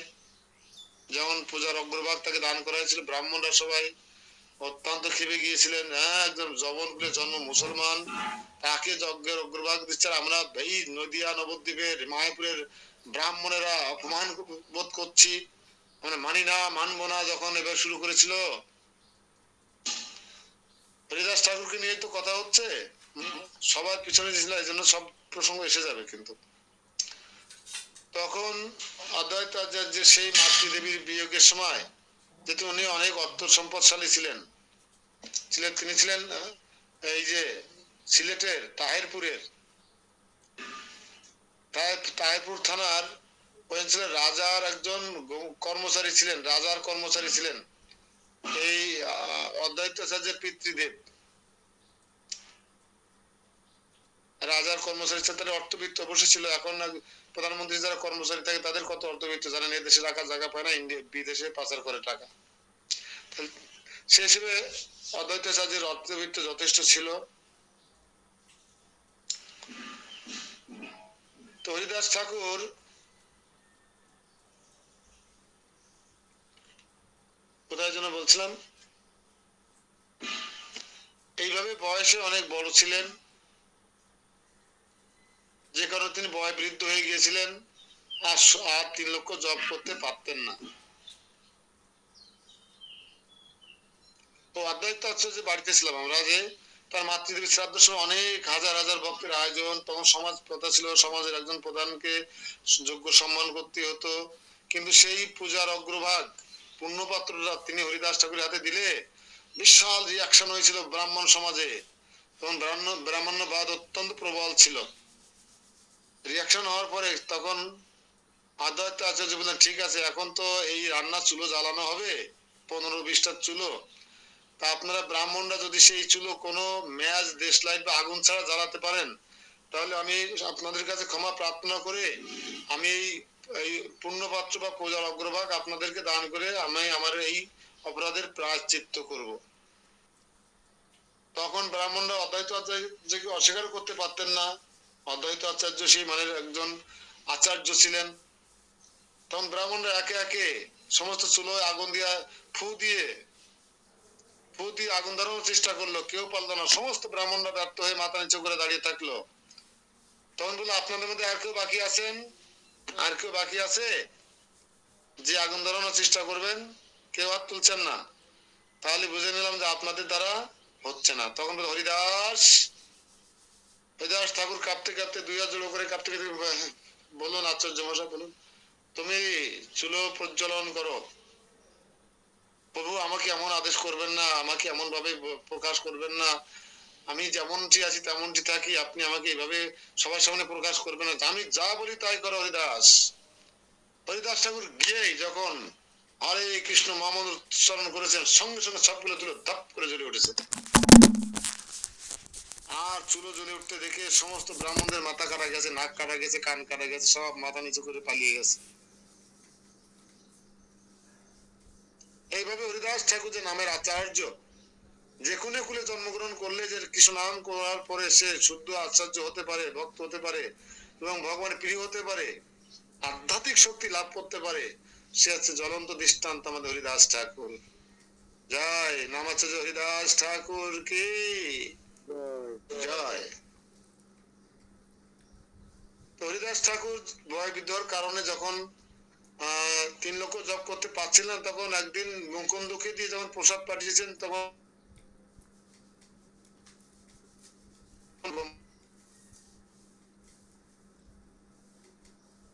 যেমন পূজার অগ্রভাগ তাকে দান করা হয়েছিল, ব্রাহ্মণরা সবাই অত্যন্ত খেপে গিয়েছিলেন। হ্যাঁ, একদম জবন করে জন্ম মুসলমান, তাকে যজ্ঞের অগ্রভাগ দিচ্ছে, আমরা এই নদিয়া নবদ্বীপের মায়াপুরের ব্রাহ্মণেরা অপমান বোধ করছি, মানে মানি না, মানবো না, যখন এবার শুরু করেছিল। হরিদাস ঠাকুরকে নিয়ে তো কথা হচ্ছে, সবার পিছনে ছিল, এই জন্য সব প্রসঙ্গ এসে যাবে। কিন্তু তখন অদ্বৈত আচার্যের সেই মাতৃদেবীর বিয়োগের সময়, যেহেতু উনি অনেক অর্থ সম্পদশালী ছিলেন, তিনি ছিলেন এই যে সিলেটের তাহিরপুরের তাহিরপুর থানার ওই অঞ্চলের রাজার একজন কর্মচারী ছিলেন, রাজার কর্মচারী ছিলেন এই অদ্বৈত আচার্যের পিতৃদেব। রাজার কর্মচারী তাদের অর্থবিত্ত অবশ্যই ছিল। এখন প্রধানমন্ত্রী যারা কর্মচারী থাকে তাদের কত অর্থবিত্ত জানেন, এই দেশে রাখার জায়গা পায় না, বিদেশে পাচার করে টাকা। সে হিসেবে অদ্বৈত আচার্যের অর্থবিত্ত যথেষ্ট ছিল। তো হরিদাস ঠাকুর কোথায় যেন বলছিলাম, এইভাবে বয়সে অনেক বড় ছিলেন, যে কারণে তিনি বয় বৃদ্ধ হয়ে গিয়েছিলেন, আর 3 লক্ষ জপ করতে পারতেন না। তো অদ্বৈত আচার্য বাড়িতে ছিলাম আমরা, যে তার মাতৃদেবীর শ্রাদ্ধের সময় অনেক হাজার হাজার ভক্তের আয়োজন, তখন সমাজ প্রথা ছিল, সমাজের একজন প্রধানকে যোগ্য সম্মান করতে হতো। কিন্তু সেই পূজার অগ্রভাগ পুণ্যপাত্ররা তিনি হরিদাস ঠাকুরের হাতে দিলে বিশাল রিয়াকশন হয়েছিল ব্রাহ্মণ সমাজে। তখন ব্রাহ্মণ্যবাদ অত্যন্ত প্রবল ছিল। রিয়াকশন হওয়ার পরে তখন অদ্বৈত আচার্য বললেন, ঠিক আছে, এখন তো এই রান্নার চুলো জ্বালানো হবে, 15-20টা চুলো, তা আপনারা ব্রাহ্মণরা যদি সেই চুলো কোনো ম্যাচ, দেশলাইট বা আগুন ছাড়া জ্বালাতে পারেন, তাহলে আমি আপনাদের কাছে ক্ষমা প্রার্থনা করে আমি এই পুণ্যপাত্র বা পূজার অগ্রভাগ আপনাদেরকে দান করে আমি আমার এই অপরাধের প্রায়শ্চিত্ত করব। তখন ব্রাহ্মণরা অদ্বৈত আচার্যকে অস্বীকার করতে পারতেন না। অদ্বৈত আচার্য সেই মানের একজন আচার্য ছিলেন। তখন ব্রাহ্মণরা একে একে সমস্ত চুলোয় আগুন দিয়ে ফু দিয়ে আগুন ধরানোর চেষ্টা করলো, কেউ পারলো না। সমস্ত ব্রাহ্মণরা ব্যর্থ হয়ে মাথা নিচু করে দাঁড়িয়ে থাকলো। তখন বললো, আপনাদের মধ্যে আর কেউ বাকি আছেন? আর কেউ বাকি আছে যে আগুন ধরানোর চেষ্টা করবেন? কেউ হাত তুলছেন না, তাহলে বুঝে নিলাম যে আপনাদের দ্বারা হচ্ছে না। তখন হরিদাস ঠাকুর কাঁপতে কাঁপতে 2 হাত জোড়ো করে কাঁপতে কাঁপতে বলুন, আচার্য মশাই বলুন, তুমি চুলো প্রজ্বলন করো। প্রভু, আমাকে এমন আদেশ করবেন না, আমাকে এমন ভাবে প্রকাশ করবেন না, আমি যেমনটি আছি তেমনটি থাকি, আপনি আমাকে এইভাবে সবার সামনে প্রকাশ করবেন না, আমি যা বলি তাই করো হরিদাস। হরিদাস ঠাকুর গিয়েই যখন হরে কৃষ্ণ মহামন্ত্র উচ্চারণ করেছেন, সঙ্গে সঙ্গে সবগুলো তুলে ধাপ করে জ্বলে উঠেছে। আর চুলো জ্বলে উঠতে দেখে সমস্ত ব্রাহ্মণদের মাথা কাটা গেছে, নাক কাটা গেছে, কান কাটা গেছে, সব মাথা নিচু করে পালিয়ে গেছে। এইভাবে হরিদাস ঠাকুর যে নামের আচার্য, যে কোনো কুলে জন্মগ্রহণ করলে যে কৃষ্ণ নাম করার পরে সে শুদ্ধ আচার্য হতে পারে, ভক্ত হতে পারে এবং ভগবানের প্রিয় হতে পারে, আধ্যাত্মিক শক্তি লাভ করতে পারে, সে হচ্ছে জ্বলন্ত দৃষ্টান্ত আমাদের হরিদাস ঠাকুর। জয় নামাচার্য হরিদাস ঠাকুর কি জয়। হরিদাস ঠাকুর বয় বৃদ্ধর কারণে যখন 3 লক্ষ জপ করতে পারছিলেন, তখন একদিন মুকুন্দকে দিয়ে যখন প্রসাদ পাঠিয়েছেন, তখন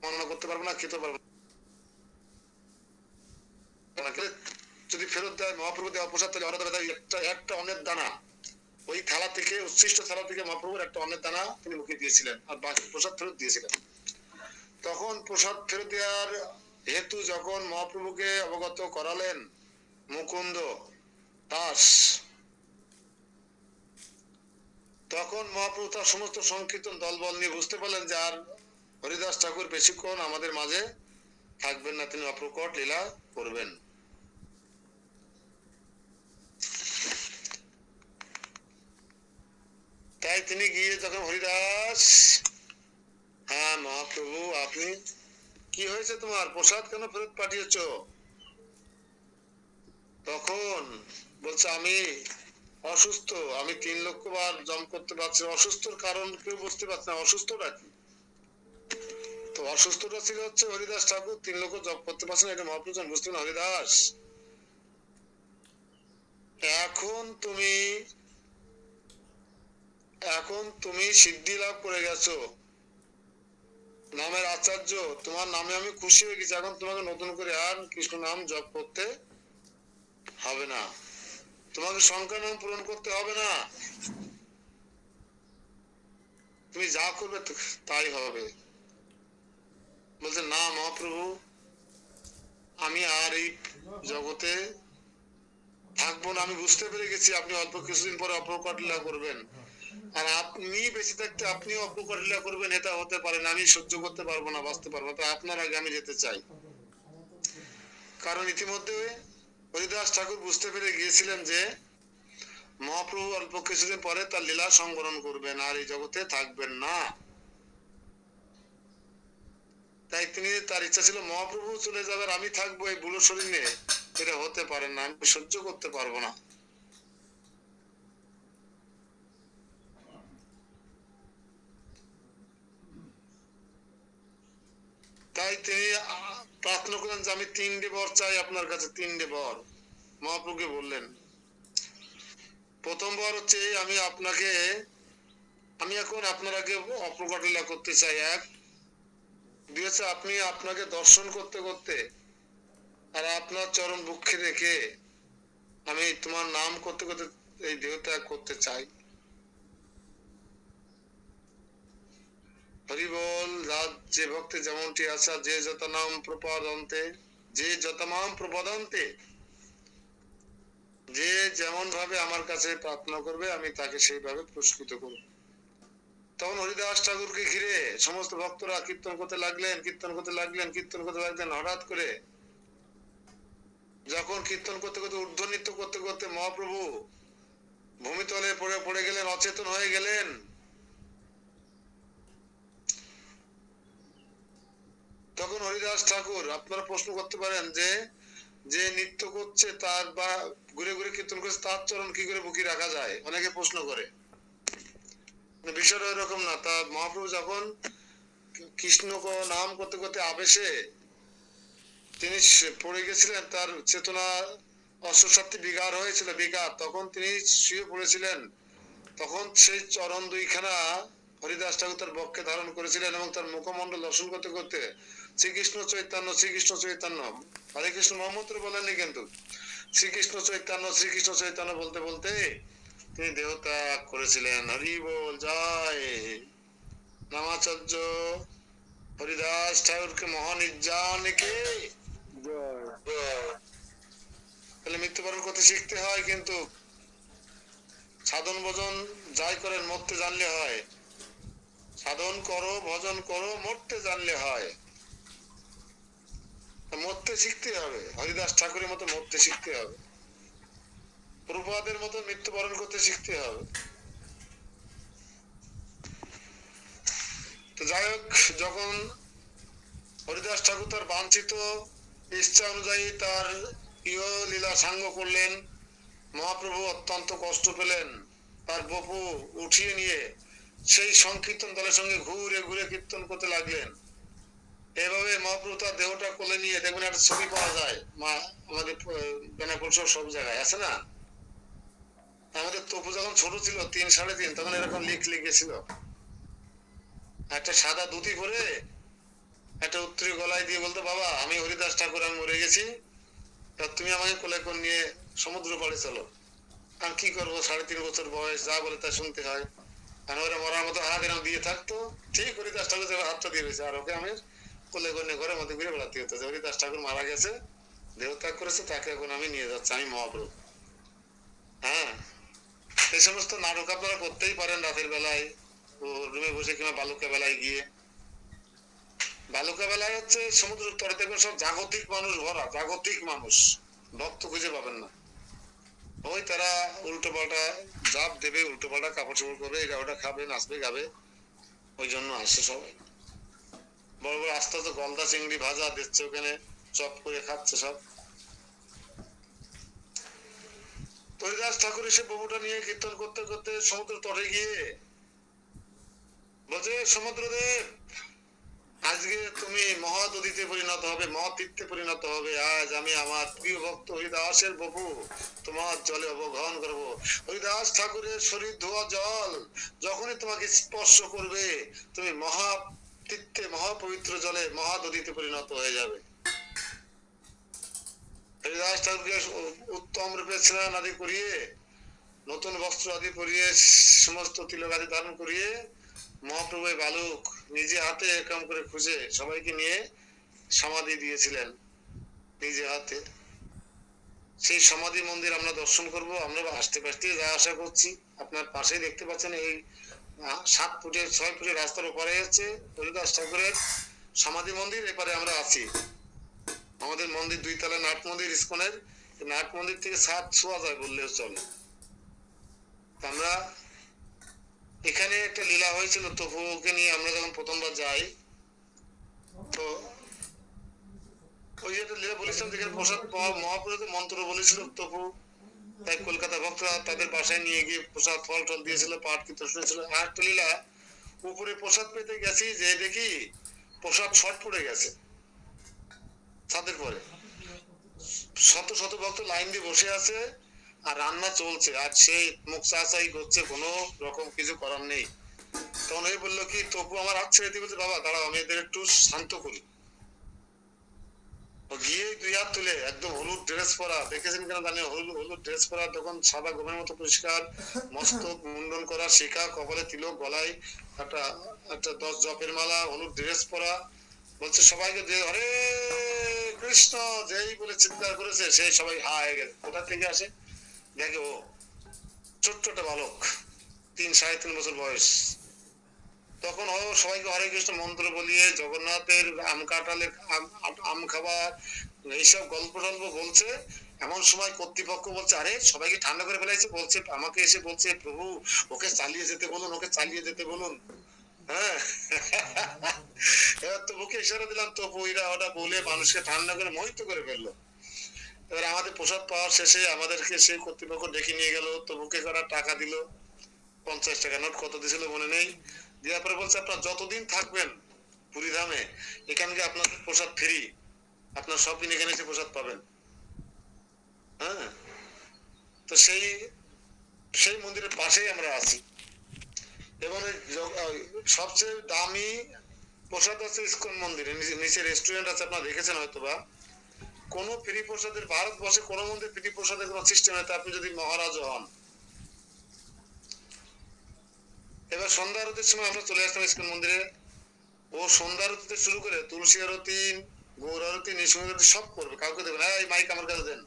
বর্ণনা করতে পারবো না, খেতে পারবো না। যদি ফেরত দেয় মহাপ্রভু দেওয়া প্রসাদ, তাহলে একটা অন্নের দানা ওই থালা থেকে, উচ্ছিষ্ট থালা থেকে মহাপ্রভুর একটা অন্নের দানা তিনি মুখে দিয়েছিলেন, আর বাকি প্রসাদ ফেরত দিয়েছিলেন। তখন প্রসাদ ফেরত দেওয়ার হেতু যখন মহাপ্রভুকে অবগত করালেন মুকুন্দ দাস, তখন মহাপ্রভু তার সমস্ত সংকীর্তন দলবল নিয়ে বুঝতে পারলেন যে আর হরিদাস ঠাকুর বেশিক্ষণ আমাদের মাঝে থাকবেন না, তিনি অপ্রকট লীলা করবেন। তাই তিনি গিয়ে যখন হরিদাস, হ্যাঁ মহাপ্রভু আপনি কি হয়েছে, তোমার প্রসাদ কেন ফেরত পাঠিয়েছ? তখন বলছে আমি অসুস্থ, আমি 3 লক্ষ বার জম করতে পারছি না। অসুস্থর কারণ কেউ বুঝতে পারছে না, অসুস্থটা কি? তো অসুস্থটা ছিল হচ্ছে হরিদাস ঠাকুর 3 লক্ষ জপ করতে পারছে না, এটা মহাপ্রভু যখন বুঝতে না, হরিদাস এখন তুমি সিদ্ধি লাভ করে গেছো, নামের আচার্য, তোমার নামে আমি খুশি হয়ে গেছি, এখন তোমাকে নতুন করে আর কৃষ্ণ নাম জপ করতে হবে না, তোমাকে সংখ্যা নাম পূরণ করতে হবে না, তুমি যা করবে তাই হবে। বলছে না মহাপ্রভু, আমি আর এই জগতে থাকবো না, আমি বুঝতে পেরে গেছি আপনি অল্প কিছুদিন পরে অপ্রকট লীলা করবেন, আর আপনি বেঁচে থাকতে আপনি অপ্রকট লীলা করবেন, এটা হতে পারে না, আমি সহ্য করতে পারবো না, বাঁচতে পারবো না, তাই আপনার আগে আমি যেতে চাই। কারণ ইতিমধ্যে হরিদাস ঠাকুর বুঝতে পেরে গিয়েছিলেন যে মহাপ্রভু অল্প কিছুদিন পরে তার লীলা সংবরণ করবেন আর এই জগতে থাকবেন না। তাই তিনি, তার ইচ্ছা ছিল মহাপ্রভু চলে যাবে আর আমি থাকবো এই বুড়ো শরীর নিয়ে, এটা হতে পারে না, আমি সহ্য করতে পারবো না। তাই তিনি প্রার্থনা করলেন যে আমি 3টে বর চাই আপনার কাছে, 3টে বর। মহাপ্রভুকে বললেন প্রথম বর হচ্ছে আমি এখন আপনার আগে অপ্রকট লীলা করতে চাই, 1। 2 হচ্ছে আপনি আপনাকে দর্শন করতে করতে আর আপনার চরণ বুকে রেখে আমি তোমার নাম করতে করতে এই দেহ ত্যাগ করতে চাই। হরি বল, যে ভক্তি যেমনটি আছে, যে যত নাম প্রপদন্তে, যে যত নাম প্রপদন্তে, যে যেমন ভাবে আমার কাছে প্রার্থনা করবে আমি তাকে সেইভাবে পুরস্কৃত করব। তখন হরিদাস ঠাকুরকে ঘিরে সমস্ত ভক্তরা কীর্তন করতে লাগলেন, কীর্তন করতে লাগলেন, কীর্তন করতে লাগলেন। হঠাৎ করে যখন কীর্তন করতে করতে ঊর্ধ্ব নৃত্য করতে করতে মহাপ্রভু ভূমিতলে পড়ে গেলেন, অচেতন হয়ে গেলেন। তখন হরিদাস ঠাকুর, আপনারা প্রশ্ন করতে পারেন যে নৃত্য করছে তার বা ঘুরে ঘুরে কীর্তন করছে তার চরণ কি করে বুকে রাখা যায়, অনেকে প্রশ্ন করে। বিষয়টা এরকম না। তা মহাপ্রভু যখন কৃষ্ণ নাম করতে করতে আবেশে তিনি পড়ে গেছিলেন, তার চেতনা অশ্বসাত্তি বিকার হয়েছিল, তখন তিনি শুয়ে পড়েছিলেন, তখন সেই চরণ 2খানা হরিদাস ঠাকুর তার বক্ষে ধারণ করেছিলেন এবং তার মুখমণ্ডল দর্শন করতে করতে শ্রীকৃষ্ণ চৈতন্য, শ্রীকৃষ্ণ চৈতন্য, হরে কৃষ্ণ মহামন্ত্র বলেননি কিন্তু শ্রীকৃষ্ণ চৈতন্য, শ্রীকৃষ্ণ চৈতন্য বলতে বলতে তিনি দেহ ত্যাগ করেছিলেন। হরি বল, জয় নামাচার্য হরিদাস ঠাকুরকে মহানির্জানকে। তাহলে মৃত্যুবরণ করতে শিখতে হয়, কিন্তু সাধন ভজন যাই করেন মরতে জানলে হয়, সাধন করো ভজন করো মরতে জানলে হয়, মরতে শিখতে হবে, হরিদাস ঠাকুরের মতো মরতে শিখতে হবে, প্রভুপাদের মতো মৃত্যুবরণ করতে শিখতে হবে। তো যাই হোক, যখন হরিদাস ঠাকুর তার বাঞ্ছিত ইচ্ছা অনুযায়ী তার প্রিয় লীলা সাঙ্গ করলেন, মহাপ্রভু অত্যন্ত কষ্ট পেলেন, তার বপু উঠিয়ে নিয়ে সেই সংকীর্তন দলের সঙ্গে ঘুরে ঘুরে কীর্তন করতে লাগলেন। এভাবে মহাপ্রভু তার দেহটা কোলে নিয়ে, দেখবেন একটা ছবি পাওয়া যায় মা আমাদের বেনাপোল সব জায়গায় আছে না, আমাদের তপু যখন ছোট ছিল 3 সাড়ে 3, তখন এরকম লিখেছিল, একটা সাদা ধুতি পরে একটা উত্তরী গলায় দিয়ে বলতো, বাবা আমি হরিদাস ঠাকুর, আমি মরে গেছি, তুমি আমাকে কোলে করে নিয়ে সমুদ্র পাড়ে চলো। আমি কি করবো, 3.5 বছর বয়স, যা বলে তা শুনতে হয়। আর ওরা মরার মতো হাত এরকম দিয়ে থাকতো, ঠিক হরিদাস ঠাকুর হাতটা দিয়ে রয়েছে, আর ওকে আমি কোলে কোলে ঘরের মধ্যে ঘুরে বেড়াতে হতো। হরিদাস ঠাকুর মারা গেছে, দেহত্যাগ করেছে, তাকে এখন আমি নিয়ে যাচ্ছি, আমি মহাপ্রভু। হ্যাঁ, এই সমস্ত নাটক আপনারা করতেই পারেন রাতের বেলায়, রুমে বসে কিংবা বালুকা বেলায় গিয়ে। বালুকা বেলায় হচ্ছে সমুদ্রের তরে দেখবেন সব জাগতিক মানুষ ভরা, জাগতিক মানুষ, ভক্ত খুঁজে পাবেন না। ওই তারা উল্টো পাল্টা জাপ দেবে, উল্টো পাল্টা কাপড় চোপড় করবে, এটা ওটা খাবে, নাচবে গাবে, ওই জন্য আসে সবাই। বড় বড় আস্তে আস্তে গলদা চিংড়ি ভাজা দিচ্ছে ওখানে, চপ করে খাচ্ছে সব। হরিদাস ঠাকুর এসে বহুটা নিয়ে কীর্তন করতে করতে সমুদ্র তটে গিয়ে বলছে, সমুদ্রদেব আজকে তুমি মহাদধিতে পরিণত হবে, মহাতীর্থে পরিণত হবে। আজ আমি আমার প্রিয় ভক্ত হরিদাসের বপু তোমার জলে অবগাহন করবো। হরিদাস ঠাকুরের শরীর ধোয়া জল যখনই তোমাকে স্পর্শ করবে, তুমি মহাতীর্থে মহাপবিত্র জলে মহাদধিতে পরিণত হয়ে যাবে। হরিদাস ঠাকুরকে উত্তম রূপে স্নান আদি করিয়ে, নতুন বস্ত্র আদি পরিয়ে, সমস্ত তিলক আদি ধারণ করিয়ে মহাপ্রভু বালক নিজে হাতে এরকম করে খুঁজে সবাইকে নিয়ে সমাধি দিয়েছিলেন নিজে হাতে। সেই সমাধি মন্দির আমরা দর্শন করব। আমরা আস্তে আস্তে যা আশা করছি, আপনার পাশেই দেখতে পাচ্ছেন এই 7 ফুটের 6 ফুটের রাস্তার ওপারে হচ্ছে হরিদাস ঠাকুরের সমাধি মন্দির। এপারে আমরা আছি। আমাদের মন্দির 2 তলা নাট মন্দির ইস্কনের, নাট মন্দির থেকে 7 ছোঁয়া যায় বললেও চলে। আমরা এখানে একটা লীলা হয়েছিল তপুকে নিয়ে, আমরা যখন প্রথমবার যাই, তো ওই একটা লীলা বলেছিলাম যেখানে প্রসাদ মহাপ্রসাদ মন্ত্র বলেছিল তপু, তাই কলকাতা ভক্তরা তাদের বাসায় নিয়ে গিয়ে প্রসাদ ফল টল দিয়েছিল, পাঠ কীর্তন শুনেছিল। আর একটা লীলা, উপরে প্রসাদ পেতে গেছি, যে দেখি প্রসাদ শর্ট পড়ে গেছে ছাদের পরে। শত শত ভক্ত লাইন দিয়ে বসে আছে আর রান্না চলছে, আর সেই মুখ চাচাই করছে, কোনো রকম কিছু করার নেই। তখন ওই বললো কি, তপু আমার হাত ছেড়ে দিয়ে বলছে, বাবা দাঁড়াও আমি এদের একটু শান্ত করি। গিয়ে 2 হাত তুলে, একদম হলুদ ড্রেস পরা, দেখেছেন কেন জানি, হলুদ ড্রেস পরা, তখন সাদা গোমের মতো পরিষ্কার, মস্তক মুন্ডন করা, শিখা, কপালে তিলক, গলায় একটা 10 জপের মালা, হলুদ ড্রেস পরা, বলছে সবাইকে যে হরে কৃষ্ণ যেই বলে চিৎকার করেছে, সেই সবাই হা হয়ে গেছে। কোথা থেকে আসে দেখে, ও ছোট্ট একটা বালক, 3-3.5 বছর বয়স। তখন ও সবাইকে হরে কৃষ্ণ মন্ত্র বলিয়ে, জগন্নাথের আম কাঁঠালের আম খাবার, এইসব গল্প টল্প বলছে। এমন সময় কর্তৃপক্ষ বলছে, আরে সবাইকে ঠান্ডা করে ফেলাইছে, বলছে আমাকে এসে বলছে, প্রভু ওকে চালিয়ে যেতে বলুন, ওকে চালিয়ে যেতে বলুন। হ্যাঁ, এবার তপুকে ইশারা দিলাম, তপু এরা ওটা বলে মানুষকে ঠান্ডা করে মোহিত করে ফেললো। এবার আমাদের প্রসাদ পাওয়ার শেষে আমাদেরকে সেই কর্তৃপক্ষ ডেকে নিয়ে গেল, তপুকে করা টাকা দিল, 50 টাকা নোট, কত দিয়েছিল মনে নেই। দেওয়ার পরে বলছে, আপনার যতদিন থাকবেন পুরীধামে, এখানকে আপনাদের প্রসাদ ফ্রি, আপনার সব দিন এখানে এসে প্রসাদ পাবেন। হ্যাঁ, তো সেই মন্দিরের পাশেই আমরা আছি। এবং সবচেয়ে দামি প্রসাদ আছে ইস্কন মন্দিরে, নিচে রেস্টুরেন্ট আছে, আপনারা দেখেছেন হয়তোবা। কোন ফ্রি প্রসাদের, ভারতবর্ষে কোন মন্দির ফ্রি প্রসাদের কোন সিস্টেম নেই, আপনি যদি মহারাজ হন। এবার সন্ধ্যা আরতির সময় আমরা চলে আসতাম ইস্কন মন্দিরে। ও সন্ধ্যা আরতিতে শুরু করে তুলসী আরতি, গৌর আরতি, নৃসিংহ আরতি সব করবে, কাউকে দেবেন, এই মাইক আমার কাছে দেন,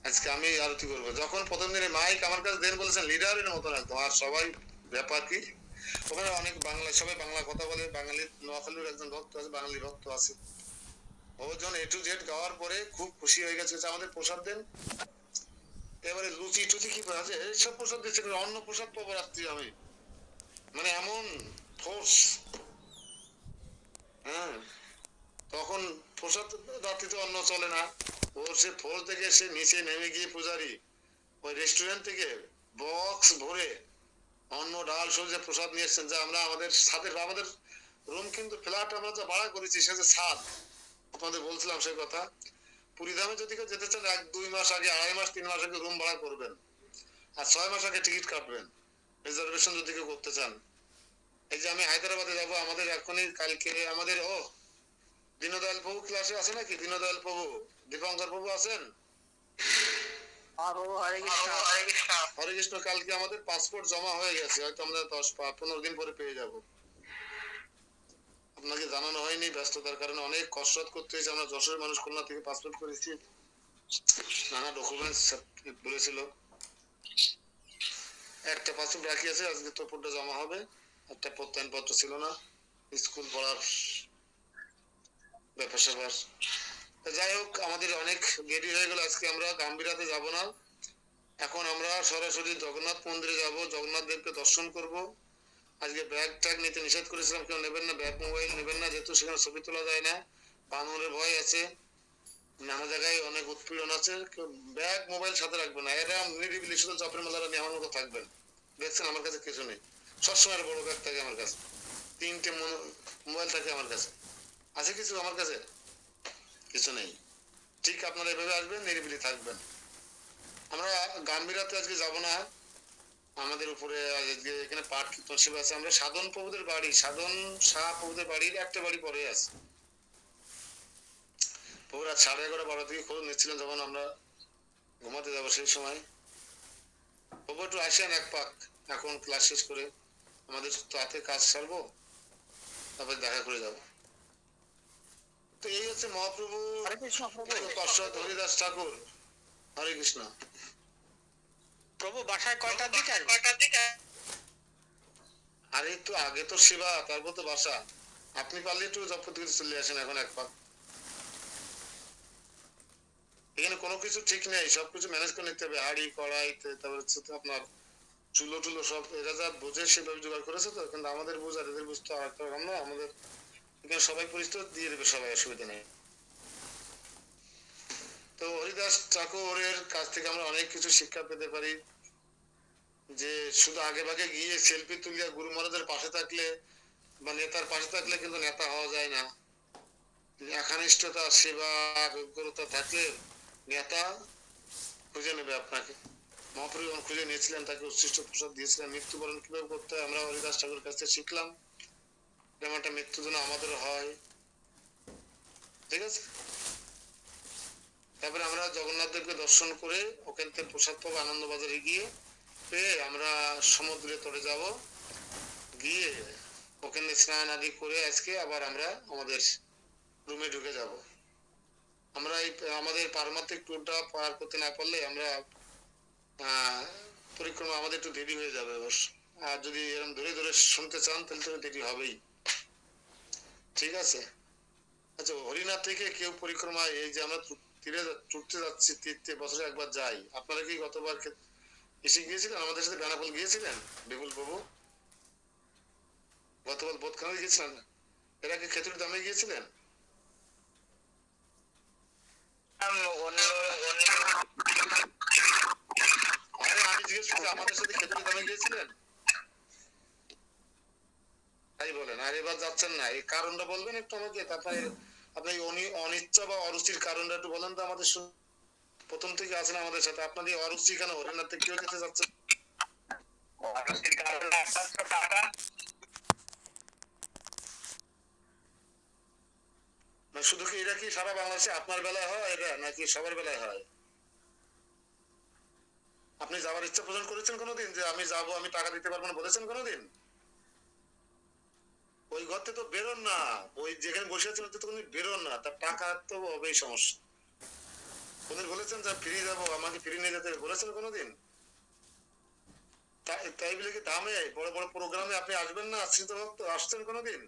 আজকে আমি আরতি করবো। যখন প্রথম দিনে মাইক আমার কাছে দেন বলেছেন, লিডারের মতন একদম। আর সবাই ব্যাপার কি, ওখানে অনেক বাংলা, সবাই বাংলা কথা বলে। বাঙালি নোয়াখালীর একজন ভক্ত আছে, বাঙালি ভক্ত আছে। ও যখন A to Z গাওয়ার পরে খুব খুশি হয়ে গেছে, আমাদের প্রসাদ দেন। এবারে লুচি টুচি কি আছে, এইসব প্রসাদ দিচ্ছে, অন্য প্রসাদ পাবো রাত্রি আমি, মানে এমন ফোর্স। হ্যাঁ, তখন প্রসাদ রাত্রিতে অন্য চলে না। ওর সে ফোর্স দেখে সে নিচে নেমে গিয়ে পূজারি ওই রেস্টুরেন্ট থেকে বক্স ভরে অন্ন, ডাল, সবজি প্রসাদ নিয়ে এসছেন। যা আমরা আমাদের রুম কিন্তু ফ্ল্যাট আমরা যা ভাড়া করেছি, সে যে ছাদ, আপনাদের বলছিলাম সেই কথা। পুরীধামে যদি কেউ যেতে চান, 1-2 মাস আগে, 2.5 মাস 3 মাস আগে রুম ভাড়া করবেন, আর 6 মাস আগে টিকিট কাটবেন, রিজার্ভেশন যদি কেউ করতে চান। এই যে আমি হায়দ্রাবাদে যাবো, আমাদের এখনই কালকে আমাদের দীনদয়াল প্রভু ক্লাসে আছে নাকি? দীনদয়াল প্রভু, দীপঙ্কর প্রভু আছেন? হরে কৃষ্ণ। কালকে আমাদের পাসপোর্ট জমা হয়ে গেছে, হয়তো আমরা 10-15 দিন পরে পেয়ে যাব। আপনাকে জানানো হয়নি, ব্যস্ততার কারণে অনেক কসরত করতে হয়েছে। আমরা যশোরের মানুষ, খুলনা থেকে পাসপোর্ট করেছি, নানা ডকুমেন্টস বলেছিল। একটা পাসপোর্ট রাখি আছে, আজকে তো পোর্টে জমা হবে। একটা প্রত্যয়নপত্র ছিল না, স্কুল পড়ার ব্যাপার স্যাপার। যাই হোক, আমাদের অনেক দেরি হয়ে গেল। আজকে আমরা গাম্ভীরাতে যাব না, এখন আমরা সরাসরি জগন্নাথ মন্দিরে যাব, জগন্নাথ দেবকে দর্শন করব। আজকে ব্যাগ ট্যাগ নিতে নিষেধ করেছিলাম, কেউ নেবেন না, ব্যাগ মোবাইল নেবেন না, যেহেতু সেখানে ছবি তোলা যায় না, বানরের ভয় আছে, নানা জায়গায় অনেক উৎপীড়ন আছে। কেউ ব্যাগ মোবাইল সাথে রাখবেন না, এরা নিরিবিলি শুধু চপের মালারা নিয়ে আমার মতো থাকবেন। দেখছেন আমার কাছে কিছু নেই, সবসময় বড় ব্যাগ থাকে আমার কাছে, 3টে মোবাইল থাকে আমার কাছে। আছে কিছু আমার কাছে? কিছু নেই। ঠিক আপনারা এভাবে আসবেন, নিরিবিলি থাকবেন। আমরা গাম্ভীরাতে আজকে যাব না, আমাদের উপরে আজকে এখানে পাঠ কীর্তন শিব আছে। আমরা সাধন প্রভুদের বাড়ি, সাধন শাহ প্রভুদের বাড়ির একটা বাড়ি পরে আছে। প্রভু রাত 11:30-12 থেকে খোঁজ নিচ্ছিলেন, যখন আমরা ঘুমাতে যাবো সেই সময়। প্রভু একটু আসেন এক পাক, এখন ক্লাস শেষ করে আমাদের তো হাতে কাজ সারবো, তারপর দেখা করে যাব। তো এই হচ্ছে মহাপ্রভু পার্শ্বদ হরিদাস ঠাকুর। হরে কৃষ্ণ। প্রভু বাসায় কয়টার দিকে আর একটু আগে তো সেবা, তারপর তো বাসা। আপনি পারলে একটু জপতি চলে আসেন এখন এক পাক। এখানে কোনো কিছু ঠিক নেই, সবকিছু ম্যানেজ করে নিতে হবে। হাড়ি কড়াই, তারপর হচ্ছে তো আপনার চুলো টুলো সব এরা যা বোঝে সেভাবে জোগাড় করেছে। তো কিন্তু আমাদের বুঝ আর এদের বুঝতে আর একটা রকম না। আমাদের এখানে সবাই পরিস্থিতি দিয়ে দেবে, সবাই, অসুবিধা নেই। তো হরিদাস ঠাকুরের কাছ থেকে আমরা অনেক কিছু শিক্ষা পেতে পারি, যে শুধু আগে ভাগে গিয়ে সেলফি তুলিয়া গুরু মহারাজের পাশে থাকলে বা নেতার পাশে থাকলে কিন্তু নেতা হওয়া যায় না। একনিষ্ঠতা, সেবা, যোগ্যতা থাকলে নেতা খুঁজে নেবে আপনাকে। মহাপ্রভু যখন খুঁজে নিয়েছিলেন, তাকে উচ্ছিষ্ট প্রসাদ দিয়েছিলেন। মৃত্যুবরণ কিভাবে করতে হয় আমরা হরিদাস ঠাকুরের কাছ থেকে শিখলাম, যেমনটা মৃত্যু যেন আমাদেরও হয়। ঠিক আছে, তারপরে আমরা জগন্নাথ দেবকে দর্শন করে ওখান থেকে প্রসাদ পাবো আনন্দবাজারে গিয়ে, পেয়ে আমরা সমুদ্রে তটে যাব, গিয়ে ওখানে স্নান আদি করে আজকে আবার আমরা আমাদের রুমে ঢুকে যাব। আমরা এই আমাদের পারমাত্রিক ট্যুরটা পার করতে না পারলে আমরা পরিক্রমা আমাদের একটু দেরি হয়ে যাবে অবশ্য। আর যদি এরকম ধরে ধরে শুনতে চান তাহলে তো দেরি হবেই। ঠিক আছে। আচ্ছা, হরিনাথ থেকে কেউ পরিক্রমা, এই যে আমরা তীরে টুরতে যাচ্ছি, তীর্থে বছরে একবার যাই, আপনারা কি গতবার এসে গিয়েছিলেন আমাদের সাথে? বেনাপোল গিয়েছিলেন বিপুল বাবু? গতবার বোধখানে গিয়েছিলেন? এরা কি খেতুড়ি দামে গিয়েছিলেন? আরে আমি জিজ্ঞেস করছি, আমাদের সাথে খেতুড়ি দামে গিয়েছিলেন? তাই বলেন, আর এবার যাচ্ছেন না, এই কারণটা বলবেন একটু আমাকে। তারপরে আপনি অনিচ্ছা বা অরুচির কারণটা একটু বলেন তো আমাদের। প্রথম থেকে আছেন আমাদের সাথে, আপনাদের অরুচি কেন হরিনাথ থেকে কেউ যেতে যাচ্ছেন? শুধু কি এটা কি সারা বাংলাদেশে আপনার বেলায় হয় এটা, নাকি সবার বেলায় হয়? আপনি যাওয়ার ইচ্ছা পোষণ করেছেন কোনোদিন, যে আমি যাবো, আমি টাকা দিতে পারবো না, বলেছেন কোনোদিন? ওই ঘর থেকে তো বেরোন না, ওই যেখানে বসে আছেন তো বেরোন না, তার টাকা তো হবেই সমস্যা। ওদের বলেছেন যে ফিরে যাবো, আমাকে ফিরে নিয়ে যেতে বলেছেন কোনোদিন? তাই বলে কি দামে বড় বড় প্রোগ্রামে আপনি আসবেন না? আশ্রিত ভক্ত আসছেন কোনোদিন?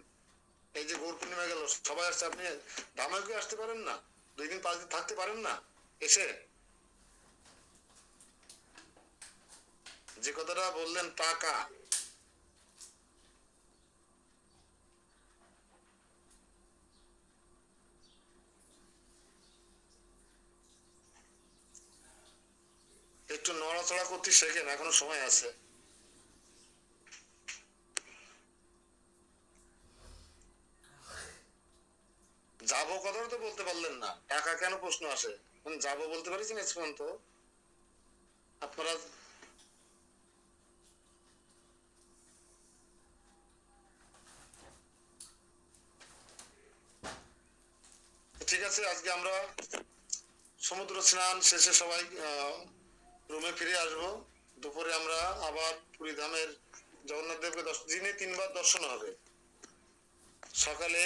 এই যে গৌর পূর্ণিমা গেল, সবাই আসছে, আপনি দামে কি আসতে পারেন না? 2 দিন 5 দিন থাকতে পারেন না এসে? যে কথাটা বললেন টাকা, একটু নড়াচড়া করতে শেখেন, এখনো সময় আছে। যাবো কথাটা তো বলতে পারলেন না, টাকা কেন প্রশ্ন আসে? যাবো বলতে পারিস না এখন তো আপনারা। ঠিক আছে, আজকে আমরা সমুদ্র স্নান শেষে সবাই রুমে ফিরে আসবো। দুপুরে আমরা আবার পুরী ধামের জগন্নাথ দেবকে দিনে 3 বার দর্শন হবে। সকালে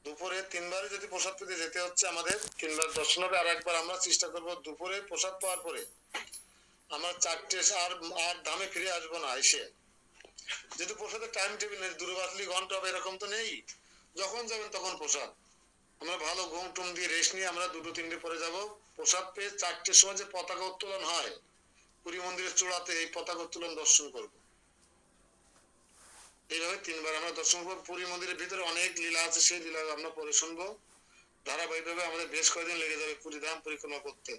দুপুরে তিনবারই যদি প্রসাদ পেতে যেতে হচ্ছে আমাদের, তিনবার দর্শন হবে। আর একবার আমরা চেষ্টা করব দুপুরে প্রসাদ পাওয়ার পরে আমরা 4টে আর ধামে ফিরে আসবো না এসে, যেহেতু প্রসাদের টাইম টেবিল নেই, দূরবাসলি ঘন্টা হবে এরকম তো নেই, যখন যাবেন তখন প্রসাদ। আমরা ভালো ঘুম টুম দিয়ে রেস্ট নিয়ে আমরা 2-3টে পরে যাব। প্রসাদ পেয়ে 4টের সময় যে পতাকা উত্তোলন হয় পুরী মন্দিরের চূড়াতে, এই পতাকা উত্তোলন দর্শন করব। এইভাবে 3বার আমরা দর্শন করবো। পুরী মন্দিরের ভিতরে অনেক লীলা আছে, সেই লীলা আমরা পরে শুনবো। ধারাবাহিকভাবে আমাদের বেশ কয়েকদিন লেগে যাবে পুরী ধাম পরিক্রমা করতে।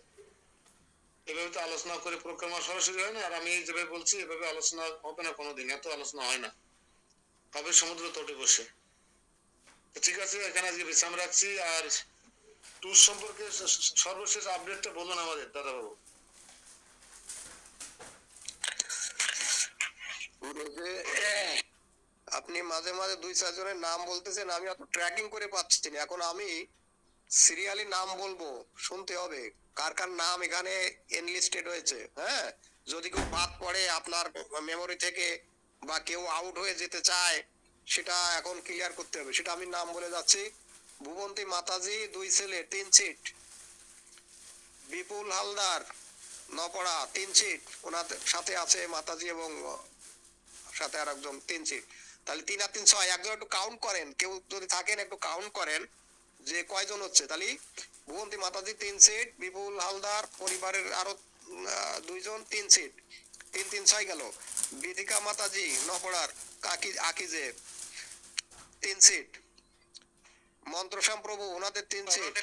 এভাবে তো আলোচনা করে পরিক্রমা সরাসরি হয় না, আর আমি যেভাবে বলছি এভাবে আলোচনা হবে না কোনোদিন, এত আলোচনা হয় না, হবে সমুদ্র তটে বসে। ঠিক আছে, এখানে আজকে বিশ্রাম রাখছি। আর ট্যুর সম্পর্কে সর্বশেষ আপডেটটা বলুন আমাদের দাদাবাবু। আপনি মাঝে মাঝে 2-4 জনের নাম বলতেছেন, আমি অত ট্র্যাকিং করে পাচ্ছি না। এখন আমি সিরিয়ালি নাম বলবো, শুনতে হবে কার কার নাম এখানে এনলিস্টেড হয়েছে। হ্যাঁ, যদি কেউ বাদ পড়ে আপনার মেমোরি থেকে বা কেউ আউট হয়ে যেতে চায়, সেটা এখন ক্লিয়ার করতে হবে। সেটা আমি নাম বলে যাচ্ছি। ভুবন্তী মাতাজি 2 ছেলে 3 সিট, বিপুল হালদার নপড়া 3 সিট, ওনার সাথে আছে মাতাজি এবং সাথে আর একজন 3 সিট। তাহলে 3 আর 3 6। একজন একটু কাউন্ট করেন, কেউ যদি থাকেন একটু কাউন্ট করেন যে কয়জন হচ্ছে। তাহলে ভুবন্তী মাতাজি 3 সিট, বিপুল হালদার পরিবারের আরো 2 জন 3 সিট, 3 3 6 গেল। বিদিকা মাতাজি নপড়ার আকিজে 3 সিট, মন্ত্রশ্যাম প্রভু ওনাদের 3 সিট।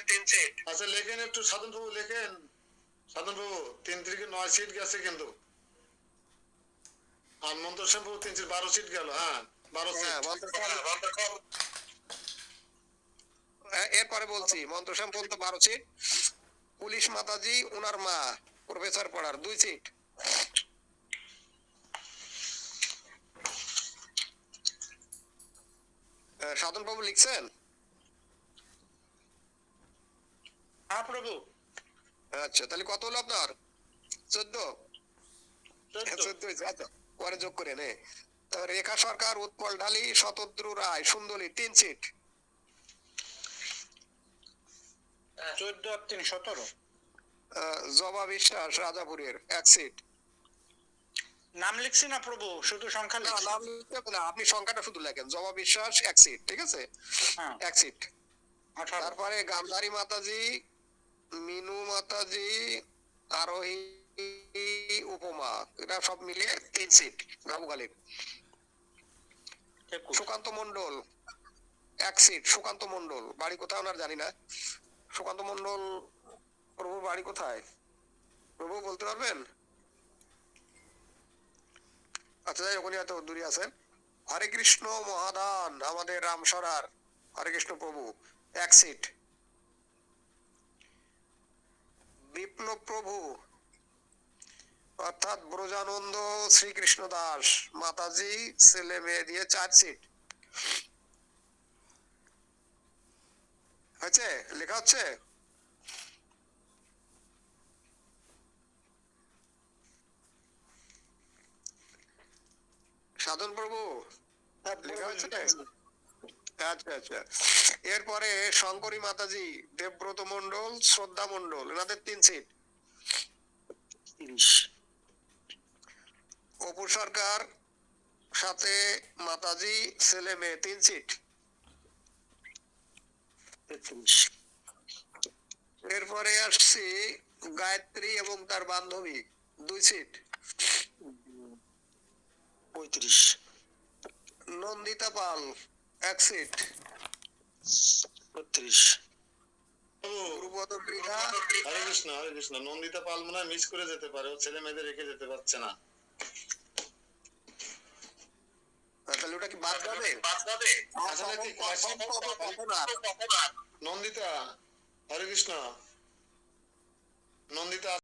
আচ্ছা লেখেন একটু, সাধন বাবু লেখেন। সাধন বাবু 3 থেকে 9 সিট গেছে কিন্তু, আর মন্ত্রশ্যাম প্রভু 3 থেকে 12 সিট গেল। হ্যাঁ 12 সিট। এরপরে বলছি, মন্ত্রশ্যাম বলতো 12 সিট। পুলিশ মাতাজি ওনার মা প্রফেসর পড়ার 2 সিট। সাধন বাবু লিখছেন? হ্যাঁ প্রভু। আচ্ছা, তাহলে কত হলো আপনার? 14? 14 হয়েছে। আচ্ছা, পরে যোগ করে নে। রেখা সরকার, উৎপল ঢালি, শতদ্রু রায় সুন্দরী 3 সিট। 14 আর 3 17। জবা বিশ্বাস রাজাপুরের 1 সিট। নাম লিখছি না প্রভু, শুধু সংখ্যা না, লিখছি। নাম লিখতে হবে না, আপনি সংখ্যাটা শুধু লেখেন। জবা বিশ্বাস 1 সিট, ঠিক আছে? হ্যাঁ 1 সিট। 18। তারপরে গান্ধারী মাতাজি, মিনু মাতাজি, আরোহী উপমা, এটা সব মিলে 3 সিট গাবুগালির। 21। সুকান্ত মন্ডল 1 সিট। সুকান্ত মন্ডল বাড়ি কোথায় ওনার জানি না। সুকান্ত মন্ডল প্রভু বাড়ি কোথায় প্রভু বলতে পারবেন? আচ্ছা, যাই ওখানে হয়তো দূরে আছেন। হরে কৃষ্ণ মহাদান আমাদের রামসরার হরে কৃষ্ণ প্রভু 1 সিট। বিপ্লব প্রভু অর্থাৎ ব্রজানন্দ শ্রীকৃষ্ণ দাস মাতাজি ছেলে মেয়ে দিয়ে 4 সিট। হয়েছে? লেখা হচ্ছে? সাধন প্রভু লেখা হচ্ছে? আচ্ছা আচ্ছা। এরপরে শঙ্করী মাতাজি, দেবব্রত মন্ডল, শ্রদ্ধা মন্ডল এনাদের 3 সিট। 30। অপু সরকার সাথে মাতাজি ছেলে মেয়ে 3 সিট। 33। এরপরে আসছি গায়ত্রী এবং তার বান্ধবী 2 সিট। 35। নন্দিতা পাল 1 সিট। 32। গুরুপদ মৃধা হরে কৃষ্ণ হরে কৃষ্ণ। নন্দিতা পাল মনে হয় মিস করে যেতে পারে, ও ছেলে মেয়েদের রেখে যেতে পারছে না। তাহলে ওটা কি বাদ যাবে? নন্দিতা হরে কৃষ্ণ।